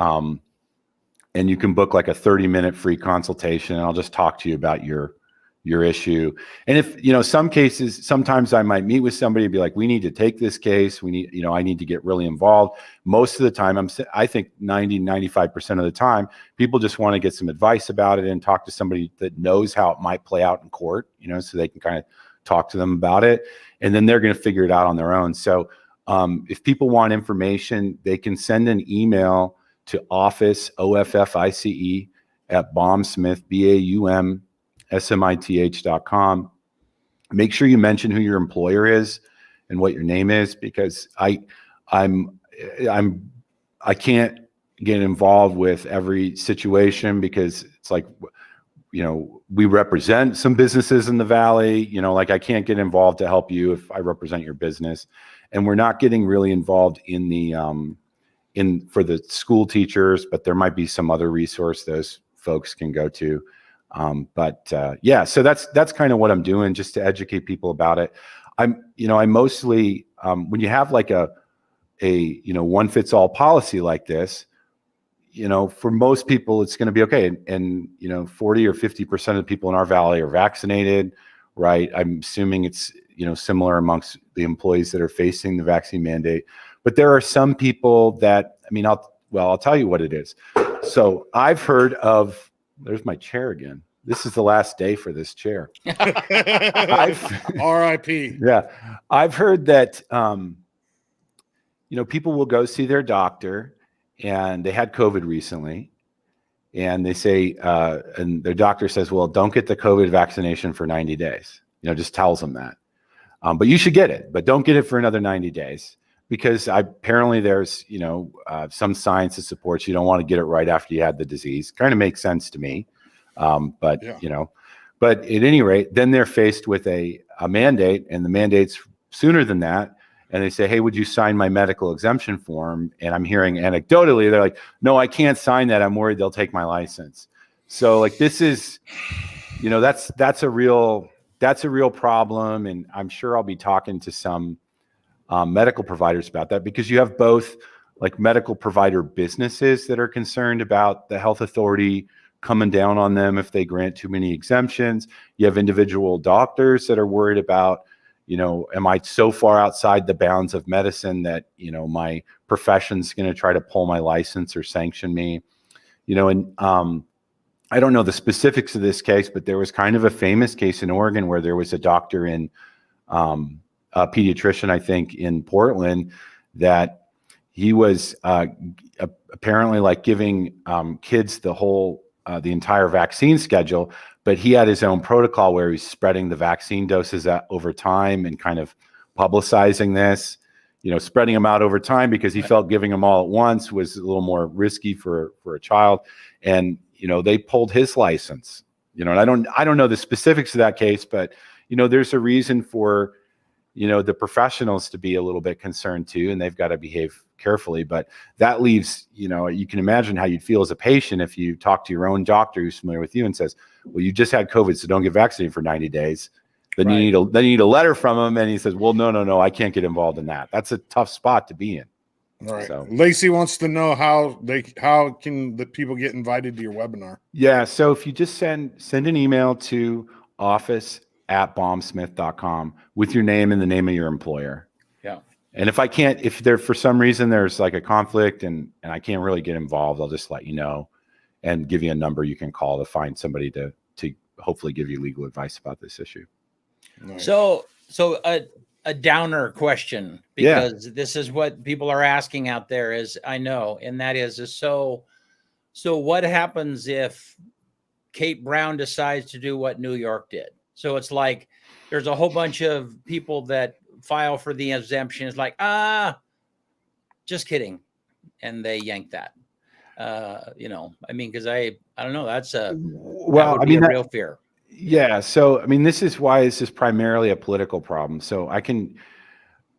you can book like a 30-minute free consultation, and I'll just talk to you about your issue. And if, some cases, sometimes I might meet with somebody and be like, we need to take this case. We need, I need to get really involved. Most of the time, I think 95% of the time, people just want to get some advice about it and talk to somebody that knows how it might play out in court, so they can kind of talk to them about it. And then they're going to figure it out on their own. So if people want information, they can send an email to office, OFFICE, at Baumsmith, BAUMSMITH.com. Make sure you mention who your employer is and what your name is, because I can't get involved with every situation, because it's like, we represent some businesses in the Valley, like I can't get involved to help you if I represent your business. And we're not getting really involved in the, for the school teachers, but there might be some other resource those folks can go to. Yeah, so that's kind of what I'm doing, just to educate people about it. I mostly, when you have like a one fits all policy like this, for most people, it's going to be okay. And 40 or 50% of the people in our Valley are vaccinated, right? I'm assuming it's, similar amongst the employees that are facing the vaccine mandate. But there are some people that, I'll tell you what it is. So I've heard of, there's my chair again. This is the last day for this chair. R.I.P. Yeah. I've heard that, people will go see their doctor and they had COVID recently, and they say, and their doctor says, well, don't get the COVID vaccination for 90 days. Just tells them that. But you should get it, but don't get it for another 90 days. Because apparently there's, some science that supports you don't want to get it right after you had the disease. Kind of makes sense to me. But at any rate, then they're faced with a mandate, and the mandate's sooner than that. And they say, hey, would you sign my medical exemption form? And I'm hearing anecdotally, they're like, no, I can't sign that. I'm worried they'll take my license. So like, this is, that's a real problem. And I'm sure I'll be talking to some medical providers about that, because you have both like medical provider businesses that are concerned about the health authority coming down on them if they grant too many exemptions. You have individual doctors that are worried about, am I so far outside the bounds of medicine that, my profession's going to try to pull my license or sanction me, and I don't know the specifics of this case, but there was kind of a famous case in Oregon where there was a doctor in, a pediatrician, I think, in Portland, that he was apparently like giving kids the entire vaccine schedule, but he had his own protocol where he's spreading the vaccine doses over time and kind of publicizing this, spreading them out over time, because he felt giving them all at once was a little more risky for a child. And, they pulled his license, and I don't know the specifics of that case, but, there's a reason for, the professionals to be a little bit concerned too, and they've got to behave carefully. But that leaves, you can imagine how you'd feel as a patient if you talk to your own doctor who's familiar with you and says, well, you just had COVID, so don't get vaccinated for 90 days. Then Right. you need a letter from him, and he says, "Well, no, I can't get involved in that." That's a tough spot to be in. All right. So Lacey wants to know how can the people get invited to your webinar? yeah, so if you just send an email to office@bombsmith.com with your name and the name of your employer. Yeah. And if there for some reason there's like a conflict and I can't really get involved, I'll just let you know and give you a number you can call to find somebody to hopefully give you legal advice about this issue. Nice. So a downer question, because this is what people are asking out there, is I know, and that is so what happens if Kate Brown decides to do what New York did? So it's like there's a whole bunch of people that file for the exemption. It's like, just kidding. And they yank that. Because I don't know. That would be a real fear. Yeah. So, this is why this is primarily a political problem. So I can,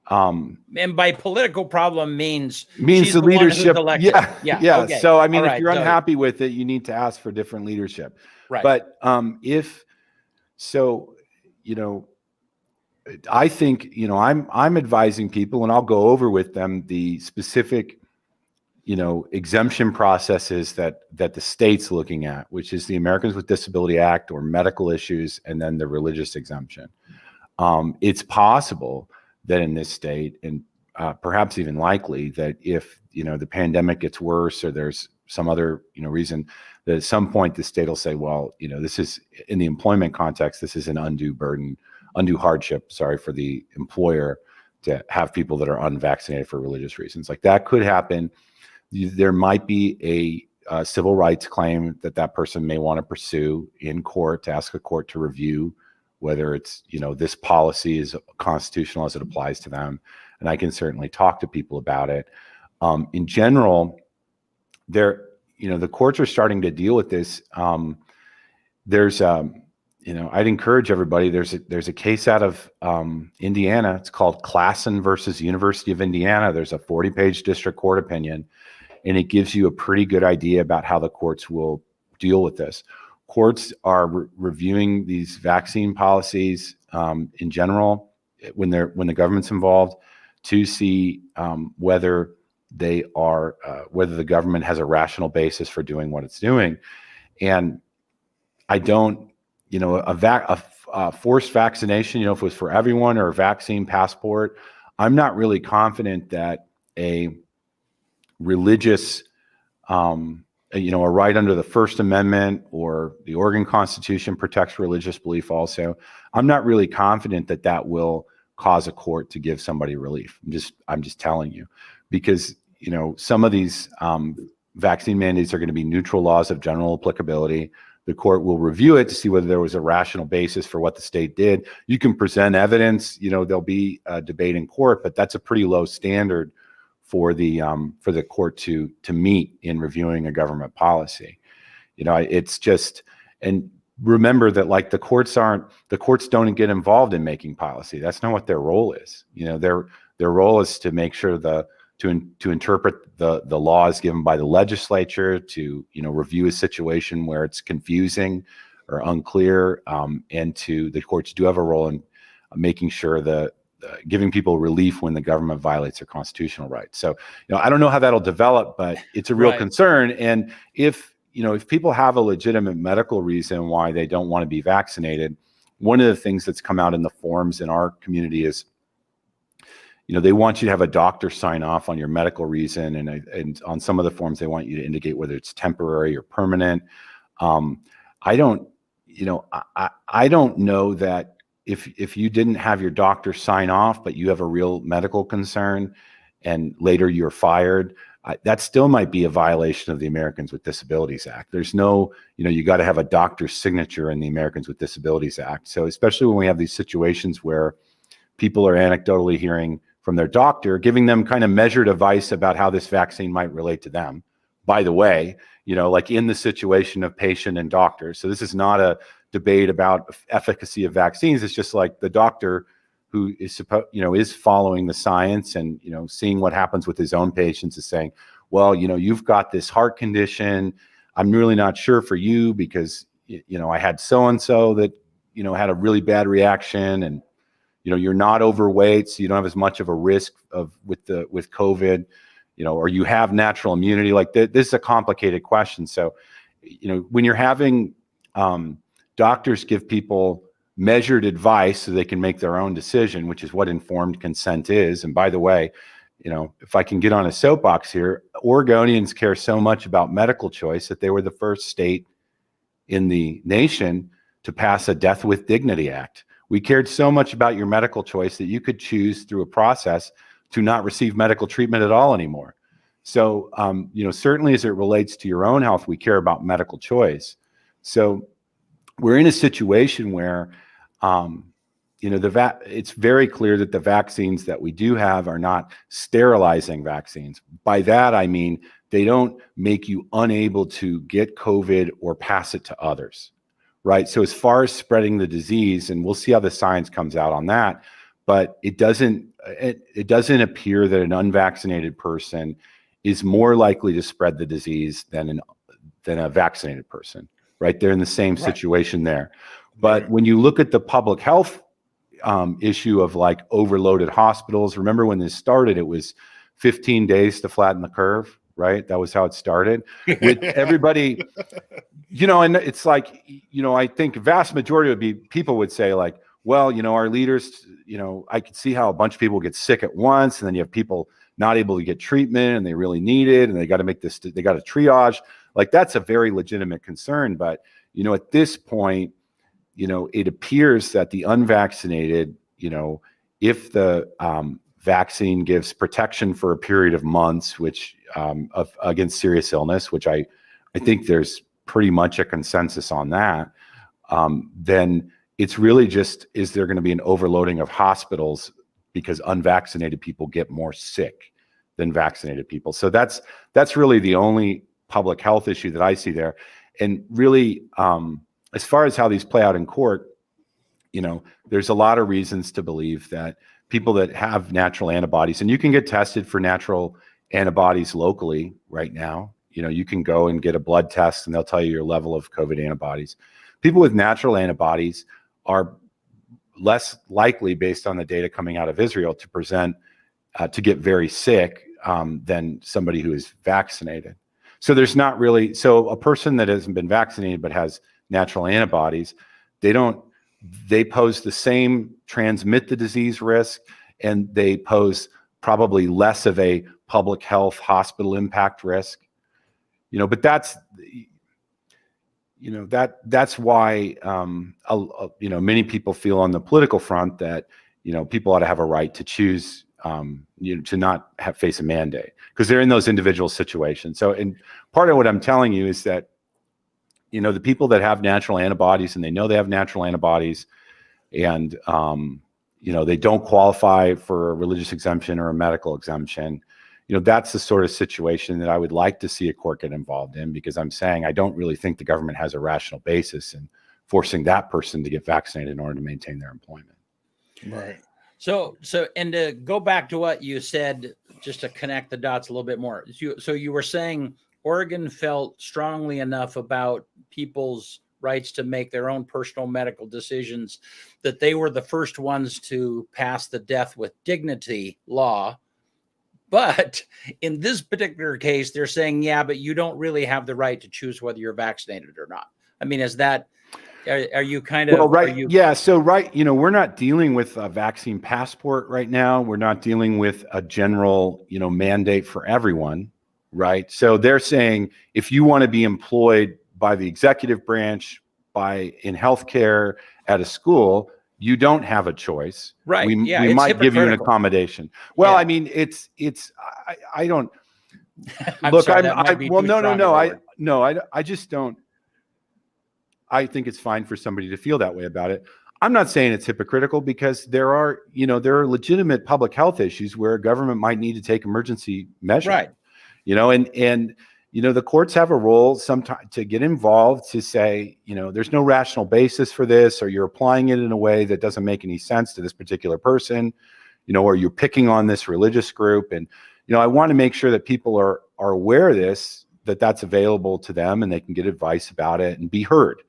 and by political problem means the leadership. Yeah. Okay. So, if right. you're unhappy with it, you need to ask for different leadership. Right. But, I think, I'm advising people, and I'll go over with them the specific, exemption processes that the state's looking at, which is the Americans with Disability Act or medical issues, and then the religious exemption. It's possible that in this state, and perhaps even likely, that if, the pandemic gets worse or there's some other, reason, that at some point the state will say, well, this is, in the employment context, this is an undue hardship, for the employer to have people that are unvaccinated for religious reasons. Like that could happen. There might be a civil rights claim that person may want to pursue in court, to ask a court to review whether it's, this policy is constitutional as it applies to them. And I can certainly talk to people about it. In general, the courts are starting to deal with this. I'd encourage everybody. There's a case out of Indiana. It's called Klassen versus University of Indiana. There's a 40-page district court opinion, and it gives you a pretty good idea about how the courts will deal with this. Courts are reviewing these vaccine policies in general when the government's involved, to see whether the government has a rational basis for doing what it's doing. And I don't. A forced vaccination, if it was for everyone, or a vaccine passport, I'm not really confident that a religious, a right under the First Amendment or the Oregon Constitution protects religious belief also. I'm not really confident that will cause a court to give somebody relief. I'm just telling you, because, some of these vaccine mandates are going to be neutral laws of general applicability. The court will review it to see whether there was a rational basis for what the state did. You can present evidence, there'll be a debate in court, but that's a pretty low standard for the court to meet in reviewing a government policy. It's just, and remember that like the courts don't get involved in making policy. That's not what their role is. Their role is to make sure to interpret the laws given by the legislature, to review a situation where it's confusing or unclear, and the courts do have a role in making sure that giving people relief when the government violates their constitutional rights. So I don't know how that'll develop, but it's a real concern. And if people have a legitimate medical reason why they don't want to be vaccinated, one of the things that's come out in the forums in our community is, they want you to have a doctor sign off on your medical reason. And on some of the forms, they want you to indicate whether it's temporary or permanent. I don't know that if you didn't have your doctor sign off, but you have a real medical concern and later you're fired, that still might be a violation of the Americans with Disabilities Act. There's no, you got to have a doctor's signature in the Americans with Disabilities Act. So especially when we have these situations where people are anecdotally hearing from their doctor, giving them kind of measured advice about how this vaccine might relate to them. By the way, like in the situation of patient and doctor. So this is not a debate about efficacy of vaccines. It's just like the doctor who is is following the science and, seeing what happens with his own patients is saying, well, you've got this heart condition. I'm really not sure for you because, I had so-and-so that had a really bad reaction, and you're not overweight, so you don't have as much of a risk with COVID, or you have natural immunity. Like this is a complicated question. So, when you're having doctors give people measured advice so they can make their own decision, which is what informed consent is. And by the way, if I can get on a soapbox here, Oregonians care so much about medical choice that they were the first state in the nation to pass a Death with Dignity Act. We cared so much about your medical choice that you could choose through a process to not receive medical treatment at all anymore. So, certainly as it relates to your own health, we care about medical choice. So we're in a situation where, it's very clear that the vaccines that we do have are not sterilizing vaccines. By that, I mean, they don't make you unable to get COVID or pass it to others, right? So as far as spreading the disease, and we'll see how the science comes out on that, but it doesn't appear that an unvaccinated person is more likely to spread the disease than a vaccinated person, right? They're in the same situation there. But when you look at the public health issue of like overloaded hospitals, remember when this started, it was 15 days to flatten the curve, right? That was how it started with everybody, and it's like, I think a vast majority people would say like, well, our leaders, I could see how a bunch of people get sick at once, and then you have people not able to get treatment and they really need it, and they got to they got to triage. Like that's a very legitimate concern. But, at this point, it appears that the unvaccinated, if the vaccine gives protection for a period of months, which against serious illness, which I think there's pretty much a consensus on that, then it's really just, is there going to be an overloading of hospitals because unvaccinated people get more sick than vaccinated people? So that's really the only public health issue that I see there. And really, as far as how these play out in court, there's a lot of reasons to believe that people that have natural antibodies, and you can get tested for natural antibodies locally right now. You can go and get a blood test and they'll tell you your level of COVID antibodies. People with natural antibodies are less likely, based on the data coming out of Israel, to get very sick than somebody who is vaccinated. So there's not really, so a person that hasn't been vaccinated but has natural antibodies, they pose the same transmit the disease risk, and they pose probably less of a public health hospital impact risk. But that's why many people feel on the political front that people ought to have a right to choose to not face a mandate, because they're in those individual situations. So, and part of what I'm telling you is that the people that have natural antibodies, and they know they have natural antibodies, and they don't qualify for a religious exemption or a medical exemption, that's the sort of situation that I would like to see a court get involved in, because I'm saying I don't really think the government has a rational basis in forcing that person to get vaccinated in order to maintain their employment. Right. So, and to go back to what you said, just to connect the dots a little bit more. So you were saying Oregon felt strongly enough about people's rights to make their own personal medical decisions that they were the first ones to pass the Death with Dignity law. But in this particular case, they're saying, yeah, but you don't really have the right to choose whether you're vaccinated or not. I mean, is that, are you kind of, well, right? Yeah. So, right. We're not dealing with a vaccine passport right now. We're not dealing with a general, mandate for everyone. Right. So they're saying, if you want to be employed by the executive branch, in healthcare, at a school, you don't have a choice. Right. We might give you an accommodation. Well, yeah. I mean, I don't look, I just don't. I think it's fine for somebody to feel that way about it. I'm not saying it's hypocritical, because there are legitimate public health issues where government might need to take emergency measures. Right. And the courts have a role sometimes to get involved, to say, there's no rational basis for this, or you're applying it in a way that doesn't make any sense to this particular person, or you're picking on this religious group. And, I want to make sure that people are aware of this, that's available to them, and they can get advice about it and be heard,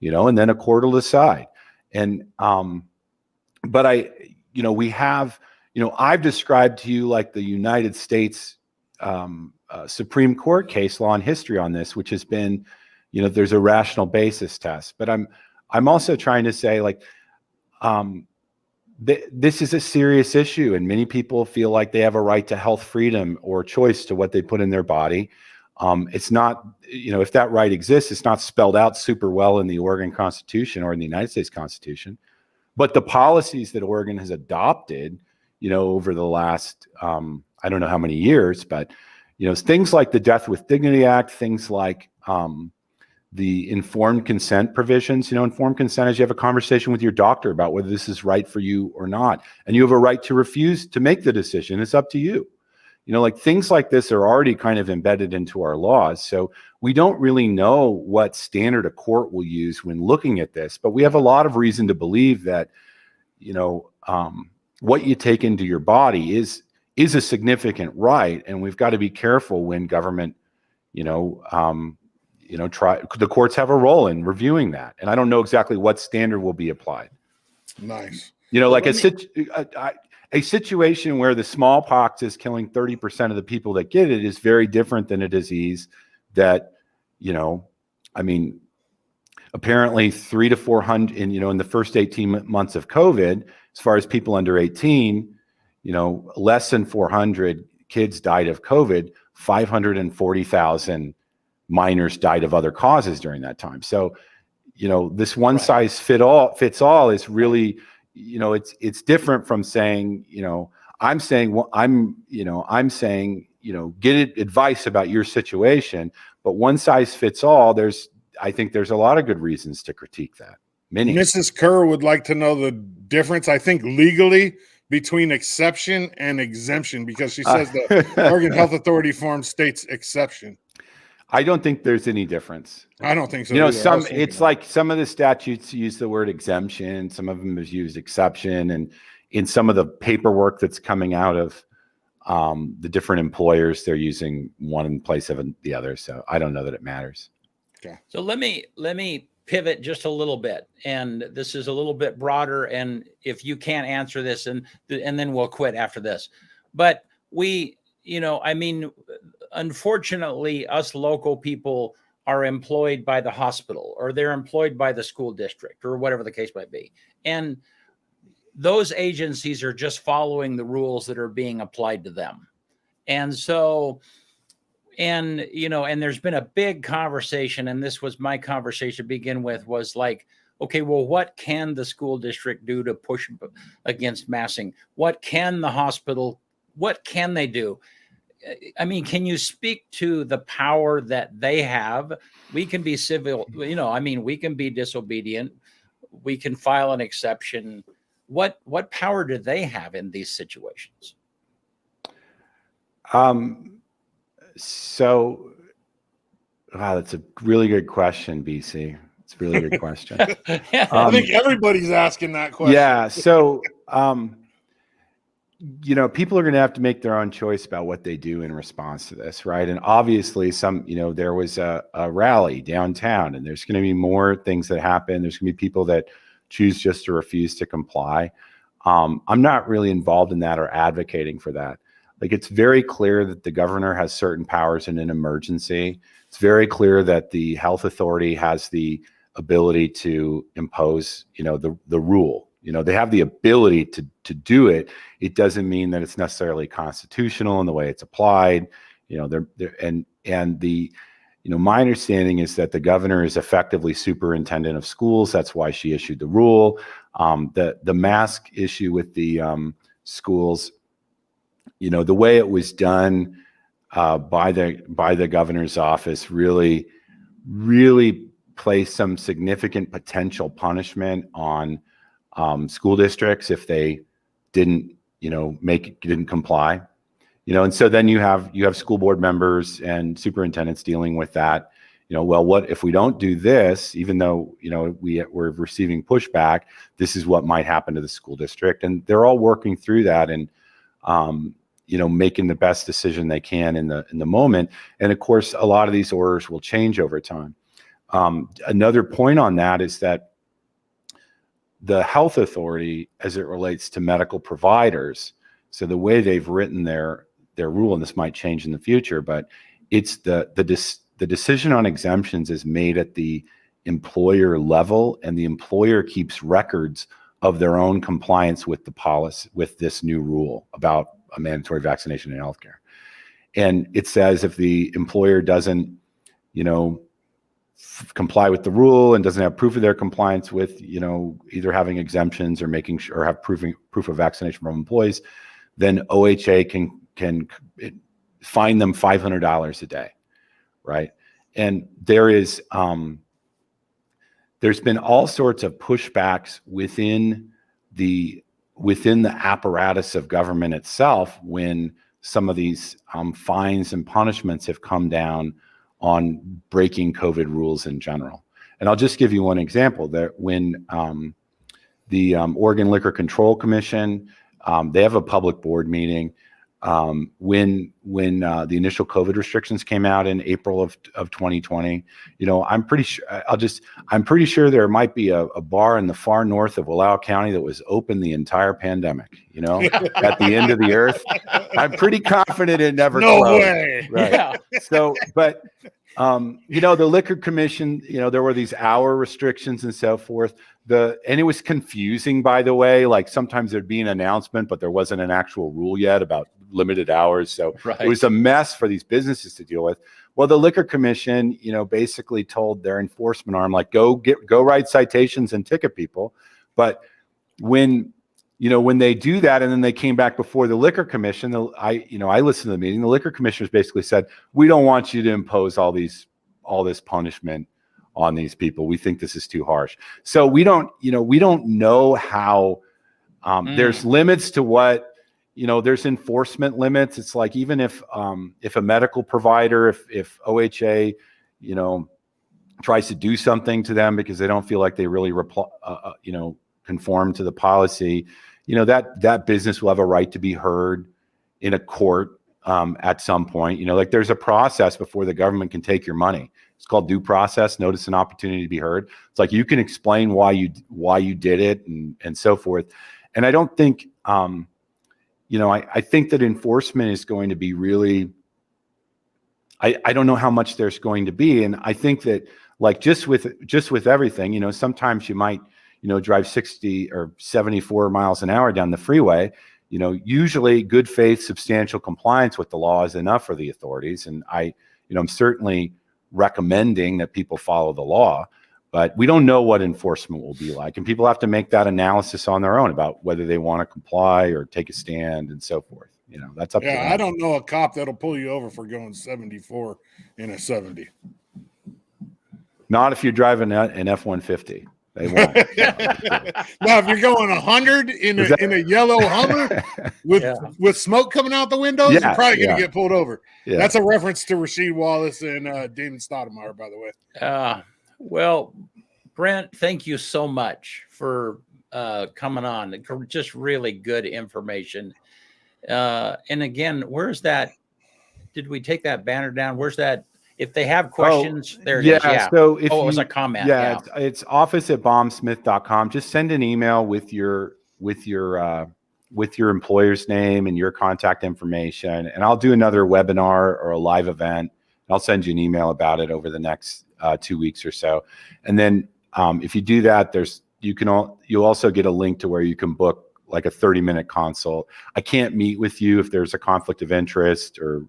and then a court will decide. And but we have, I've described to you like the United States Supreme Court case law and history on this, which has been, there's a rational basis test. But I'm also trying to say, like, this is a serious issue, and many people feel like they have a right to health freedom or choice to what they put in their body. It's not, if that right exists, it's not spelled out super well in the Oregon Constitution or in the United States Constitution. But the policies that Oregon has adopted, over the last, I don't know how many years, but, things like the Death with Dignity Act, things like the informed consent provisions. Informed consent is you have a conversation with your doctor about whether this is right for you or not. And you have a right to refuse to make the decision. It's up to you. Like things like this are already kind of embedded into our laws. So we don't really know what standard a court will use when looking at this, but we have a lot of reason to believe that, what you take into your body is a significant right. And we've got to be careful when government, the courts have a role in reviewing that. And I don't know exactly what standard will be applied. Nice. Like a situation where the smallpox is killing 30% of the people that get it is very different than a disease that, apparently 300 to 400 in the first 18 months of COVID, as far as people under 18, less than 400 kids died of COVID, 540,000 minors died of other causes during that time. So, this one size fits all is really, it's different from saying, I'm saying, get advice about your situation, but one size fits all. I think there's a lot of good reasons to critique that. Many. Mrs. Kerr would like to know the difference, I think, legally between exception and exemption, because she says the Oregon Health Authority form states exception. I don't think there's any difference. I don't think so. It's like some of the statutes use the word exemption, some of them has used exception, and in some of the paperwork that's coming out of the different employers, they're using one in place of the other. So I don't know that it matters. Okay. So let me pivot just a little bit, and this is a little bit broader. And if you can't answer this, and then we'll quit after this. But unfortunately, us local people are employed by the hospital, or they're employed by the school district, or whatever the case might be. And those agencies are just following the rules that are being applied to them. And so, and there's been a big conversation, and this was my conversation to begin with, was like, okay, well, what can the school district do to push against massing? What can the hospital, what can they do? Can you speak to the power that they have? We can be civil, we can be disobedient. We can file an exception. What power do they have in these situations? So, wow, that's a really good question, BC. It's a really good question. I think everybody's asking that question. Yeah. So, people are going to have to make their own choice about what they do in response to this, right? And obviously, there was a rally downtown, and there's going to be more things that happen. There's going to be people that choose just to refuse to comply. I'm not really involved in that or advocating for that. Like, it's very clear that the governor has certain powers in an emergency. It's very clear that the health authority has the ability to impose, the rule. They have the ability to do it. It doesn't mean that it's necessarily constitutional in the way it's applied. My understanding is that the governor is effectively superintendent of schools. That's why she issued the rule. The mask issue with the schools, the way it was done by the governor's office really placed some significant potential punishment on school districts if they didn't comply. And so then you have school board members and superintendents dealing with that. Well, what if we don't do this, even though, we're receiving pushback, this is what might happen to the school district. And they're all working through that and, making the best decision they can in the moment. And of course, a lot of these orders will change over time. Another point on that is that the health authority, as it relates to medical providers, so the way they've written their rule, and this might change in the future, but it's the decision on exemptions is made at the employer level, and the employer keeps records of their own compliance with the policy, with this new rule about a mandatory vaccination in healthcare. And it says if the employer doesn't, comply with the rule and doesn't have proof of their compliance with, either having exemptions or making sure, or have proof of vaccination from employees, then OHA can fine them $500 a day, right? And there's been all sorts of pushbacks within the apparatus of government itself when some of these fines and punishments have come down on breaking COVID rules in general. And I'll just give you one example. That when the Oregon Liquor Control Commission, they have a public board meeting. When the initial COVID restrictions came out in April of 2020, I'm pretty sure there might be a bar in the far north of Wallowa County that was open the entire pandemic, at the end of the earth. I'm pretty confident it never closed. No way. Right. Yeah. So, but the Liquor Commission, there were these hour restrictions and so forth. And it was confusing, by the way. Like sometimes there'd be an announcement, but there wasn't an actual rule yet about limited hours. So It was a mess for these businesses to deal with. Well, the Liquor Commission, basically told their enforcement arm, like, go write citations and ticket people. But when they do that, and then they came back before the Liquor Commission, I listened to the meeting. The Liquor Commissioners basically said, we don't want you to impose all this punishment on these people. We think this is too harsh. So we don't know how there's limits to what, there's enforcement limits. It's like, even if a medical provider, if OHA, tries to do something to them because they don't feel like they really conform to the policy, that business will have a right to be heard in a court at some point. Like there's a process before the government can take your money. It's called due process, notice and opportunity to be heard. It's like you can explain why you did it and so forth. And I don't think, I think that enforcement is going to be really, I don't know how much there's going to be. And I think that, like, just with everything, sometimes you might, drive 60 or 74 miles an hour down the freeway. Usually good faith, substantial compliance with the law is enough for the authorities. And I'm certainly recommending that people follow the law, but we don't know what enforcement will be like. And people have to make that analysis on their own about whether they want to comply or take a stand and so forth. That's up to them. I don't know a cop that'll pull you over for going 74 in a 70. Not if you're driving an F-150. They won't. Now, if you're going 100 in a yellow Hummer with smoke coming out the windows, you're probably going to get pulled over. Yeah. That's a reference to Rasheed Wallace and Damon Stoudemire, by the way. Well, Brent, thank you so much for coming on. Just really good information. And again, where's that? Did we take that banner down? Where's that? If they have questions, there it is. Yeah. So it was a comment. Yeah. It's office@bombsmith.com. Just send an email with your employer's name and your contact information. And I'll do another webinar or a live event. I'll send you an email about it over the next 2 weeks or so. And then if you do that, you'll also get a link to where you can book like a 30-minute consult. I can't meet with you if there's a conflict of interest or,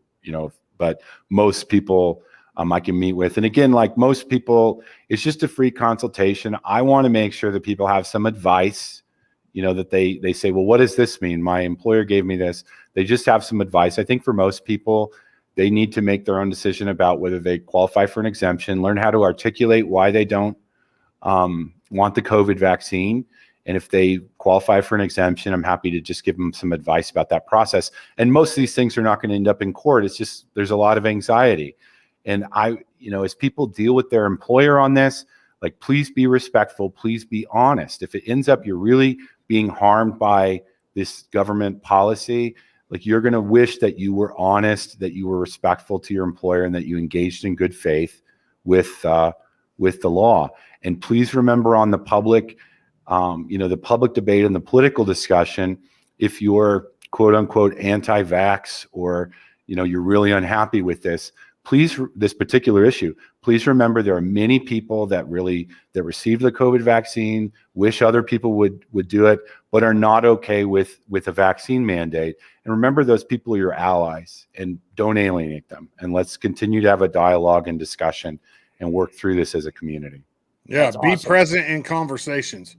but most people I can meet with. And again, like most people, it's just a free consultation. I want to make sure that people have some advice, that they say, well, what does this mean? My employer gave me this. They just have some advice. I think for most people, they need to make their own decision about whether they qualify for an exemption, learn how to articulate why they don't want the COVID vaccine. And if they qualify for an exemption, I'm happy to just give them some advice about that process. And most of these things are not going to end up in court. It's just, there's a lot of anxiety. And as people deal with their employer on this, like, please be respectful, please be honest. If it ends up you're really being harmed by this government policy, like, you're going to wish that you were honest, that you were respectful to your employer, and that you engaged in good faith with the law. And please remember, on the public The public debate and the political discussion, if you're quote unquote anti-vax, or, you're really unhappy with this, this particular issue, please remember there are many people that received the COVID vaccine, wish other people would do it, but are not okay with a vaccine mandate. And remember, those people are your allies, and don't alienate them. And let's continue to have a dialogue and discussion and work through this as a community. Yeah, That's be awesome. present in conversations.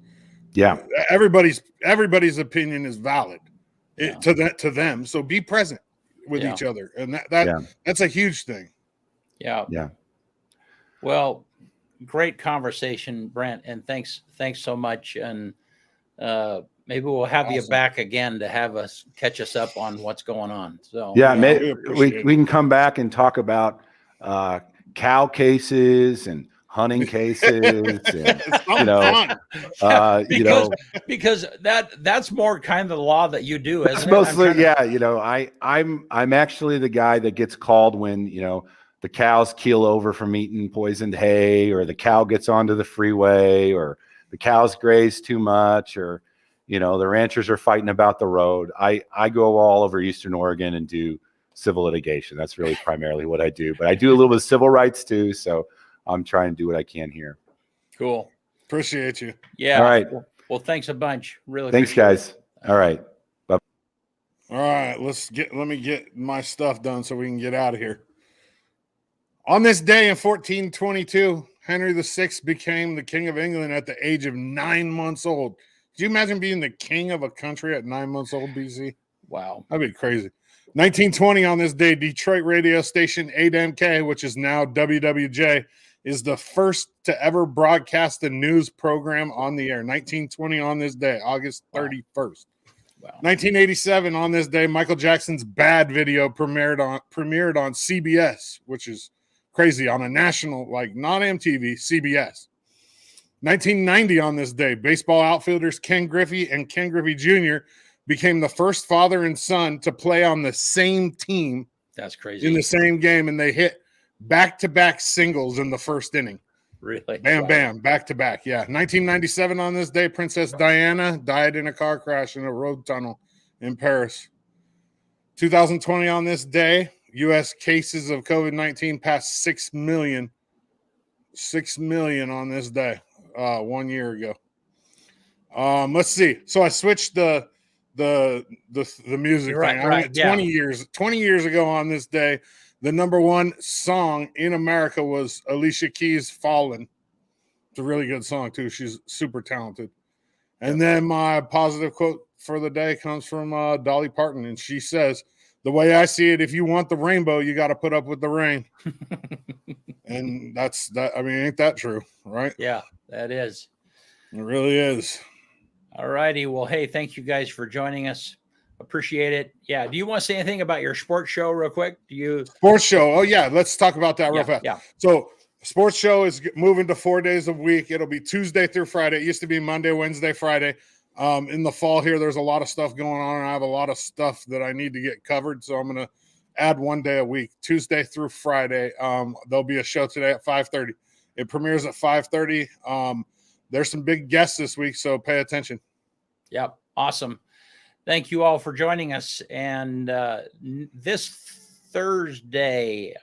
Yeah, everybody's opinion is valid Yeah. to them. So be present with Yeah. each other, and Yeah. that's a huge thing. Yeah. Yeah. Well, great conversation, Brent, and thanks so much. And maybe we'll have you Awesome. back again to catch us up on what's going on. So Yeah, we we can come back and talk about cow cases and hunting cases, and because that's more kind of the law that you do, isn't it's it? mostly I'm actually the guy that gets called when the cows keel over from eating poisoned hay, or the cow gets onto the freeway, or the cows graze too much, or the ranchers are fighting about the road. I go all over Eastern Oregon and do civil litigation. That's really primarily what I do, but I do a little bit of civil rights too, so I'm trying to do what I can here. Cool. Appreciate you. Yeah. All right. Well, thanks a bunch. Really. Thanks, guys. All right. All right. Let me get my stuff done so we can get out of here. On this day in 1422, Henry VI became the King of England at the age of 9 months old. Could you imagine being the king of a country at 9 months old, BC? Wow. That'd be crazy. 1920, on this day, Detroit radio station 8MK, which is now WWJ, is the first to ever broadcast a news program on the air. 1920 on this day, August 31st. Wow. 1987, on this day, Michael Jackson's Bad video premiered on CBS, which is crazy, on a national, not MTV, CBS. 1990, on this day, baseball outfielders Ken Griffey and Ken Griffey Jr. became the first father and son to play on the same team. That's crazy. In the same game, and they hit back-to-back singles in the first inning. Really? Bam, Wow. bam, back-to-back. Yeah. 1997, on this day, Princess Diana died in a car crash in a road tunnel in Paris. 2020, on this day, U.S. cases of COVID-19 passed 6 million. 6 million on this day, 1 year ago. Let's see. So I switched the music thing. I went 20 years ago on this day, the number one song in America was Alicia Keys' Fallen. It's a really good song too. She's super talented. And then my positive quote for the day comes from Dolly Parton, and she says, "The way I see it, if you want the rainbow, you got to put up with the rain." And that's that. I mean, ain't that true, right? Yeah, that is. It really is. All righty. Well, hey, thank you guys for joining us. Appreciate it. Yeah. Do you want to say anything about your sports show real quick? Sports show? Oh, yeah. Let's talk about that real fast. Yeah. So sports show is moving to 4 days a week. It'll be Tuesday through Friday. It used to be Monday, Wednesday, Friday. In the fall here, there's a lot of stuff going on, and I have a lot of stuff that I need to get covered. So I'm going to add 1 day a week, Tuesday through Friday. There'll be a show today at 5:30. It premieres at 5:30. There's some big guests this week, so pay attention. Yep. Awesome. Thank you all for joining us. And this Thursday,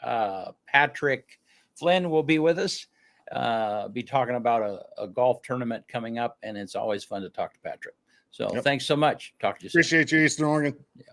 Patrick Flynn will be with us. Be talking about a golf tournament coming up, and it's always fun to talk to Patrick. So Thanks so much. Talk to you soon. Appreciate you, Eastern Oregon. Yeah.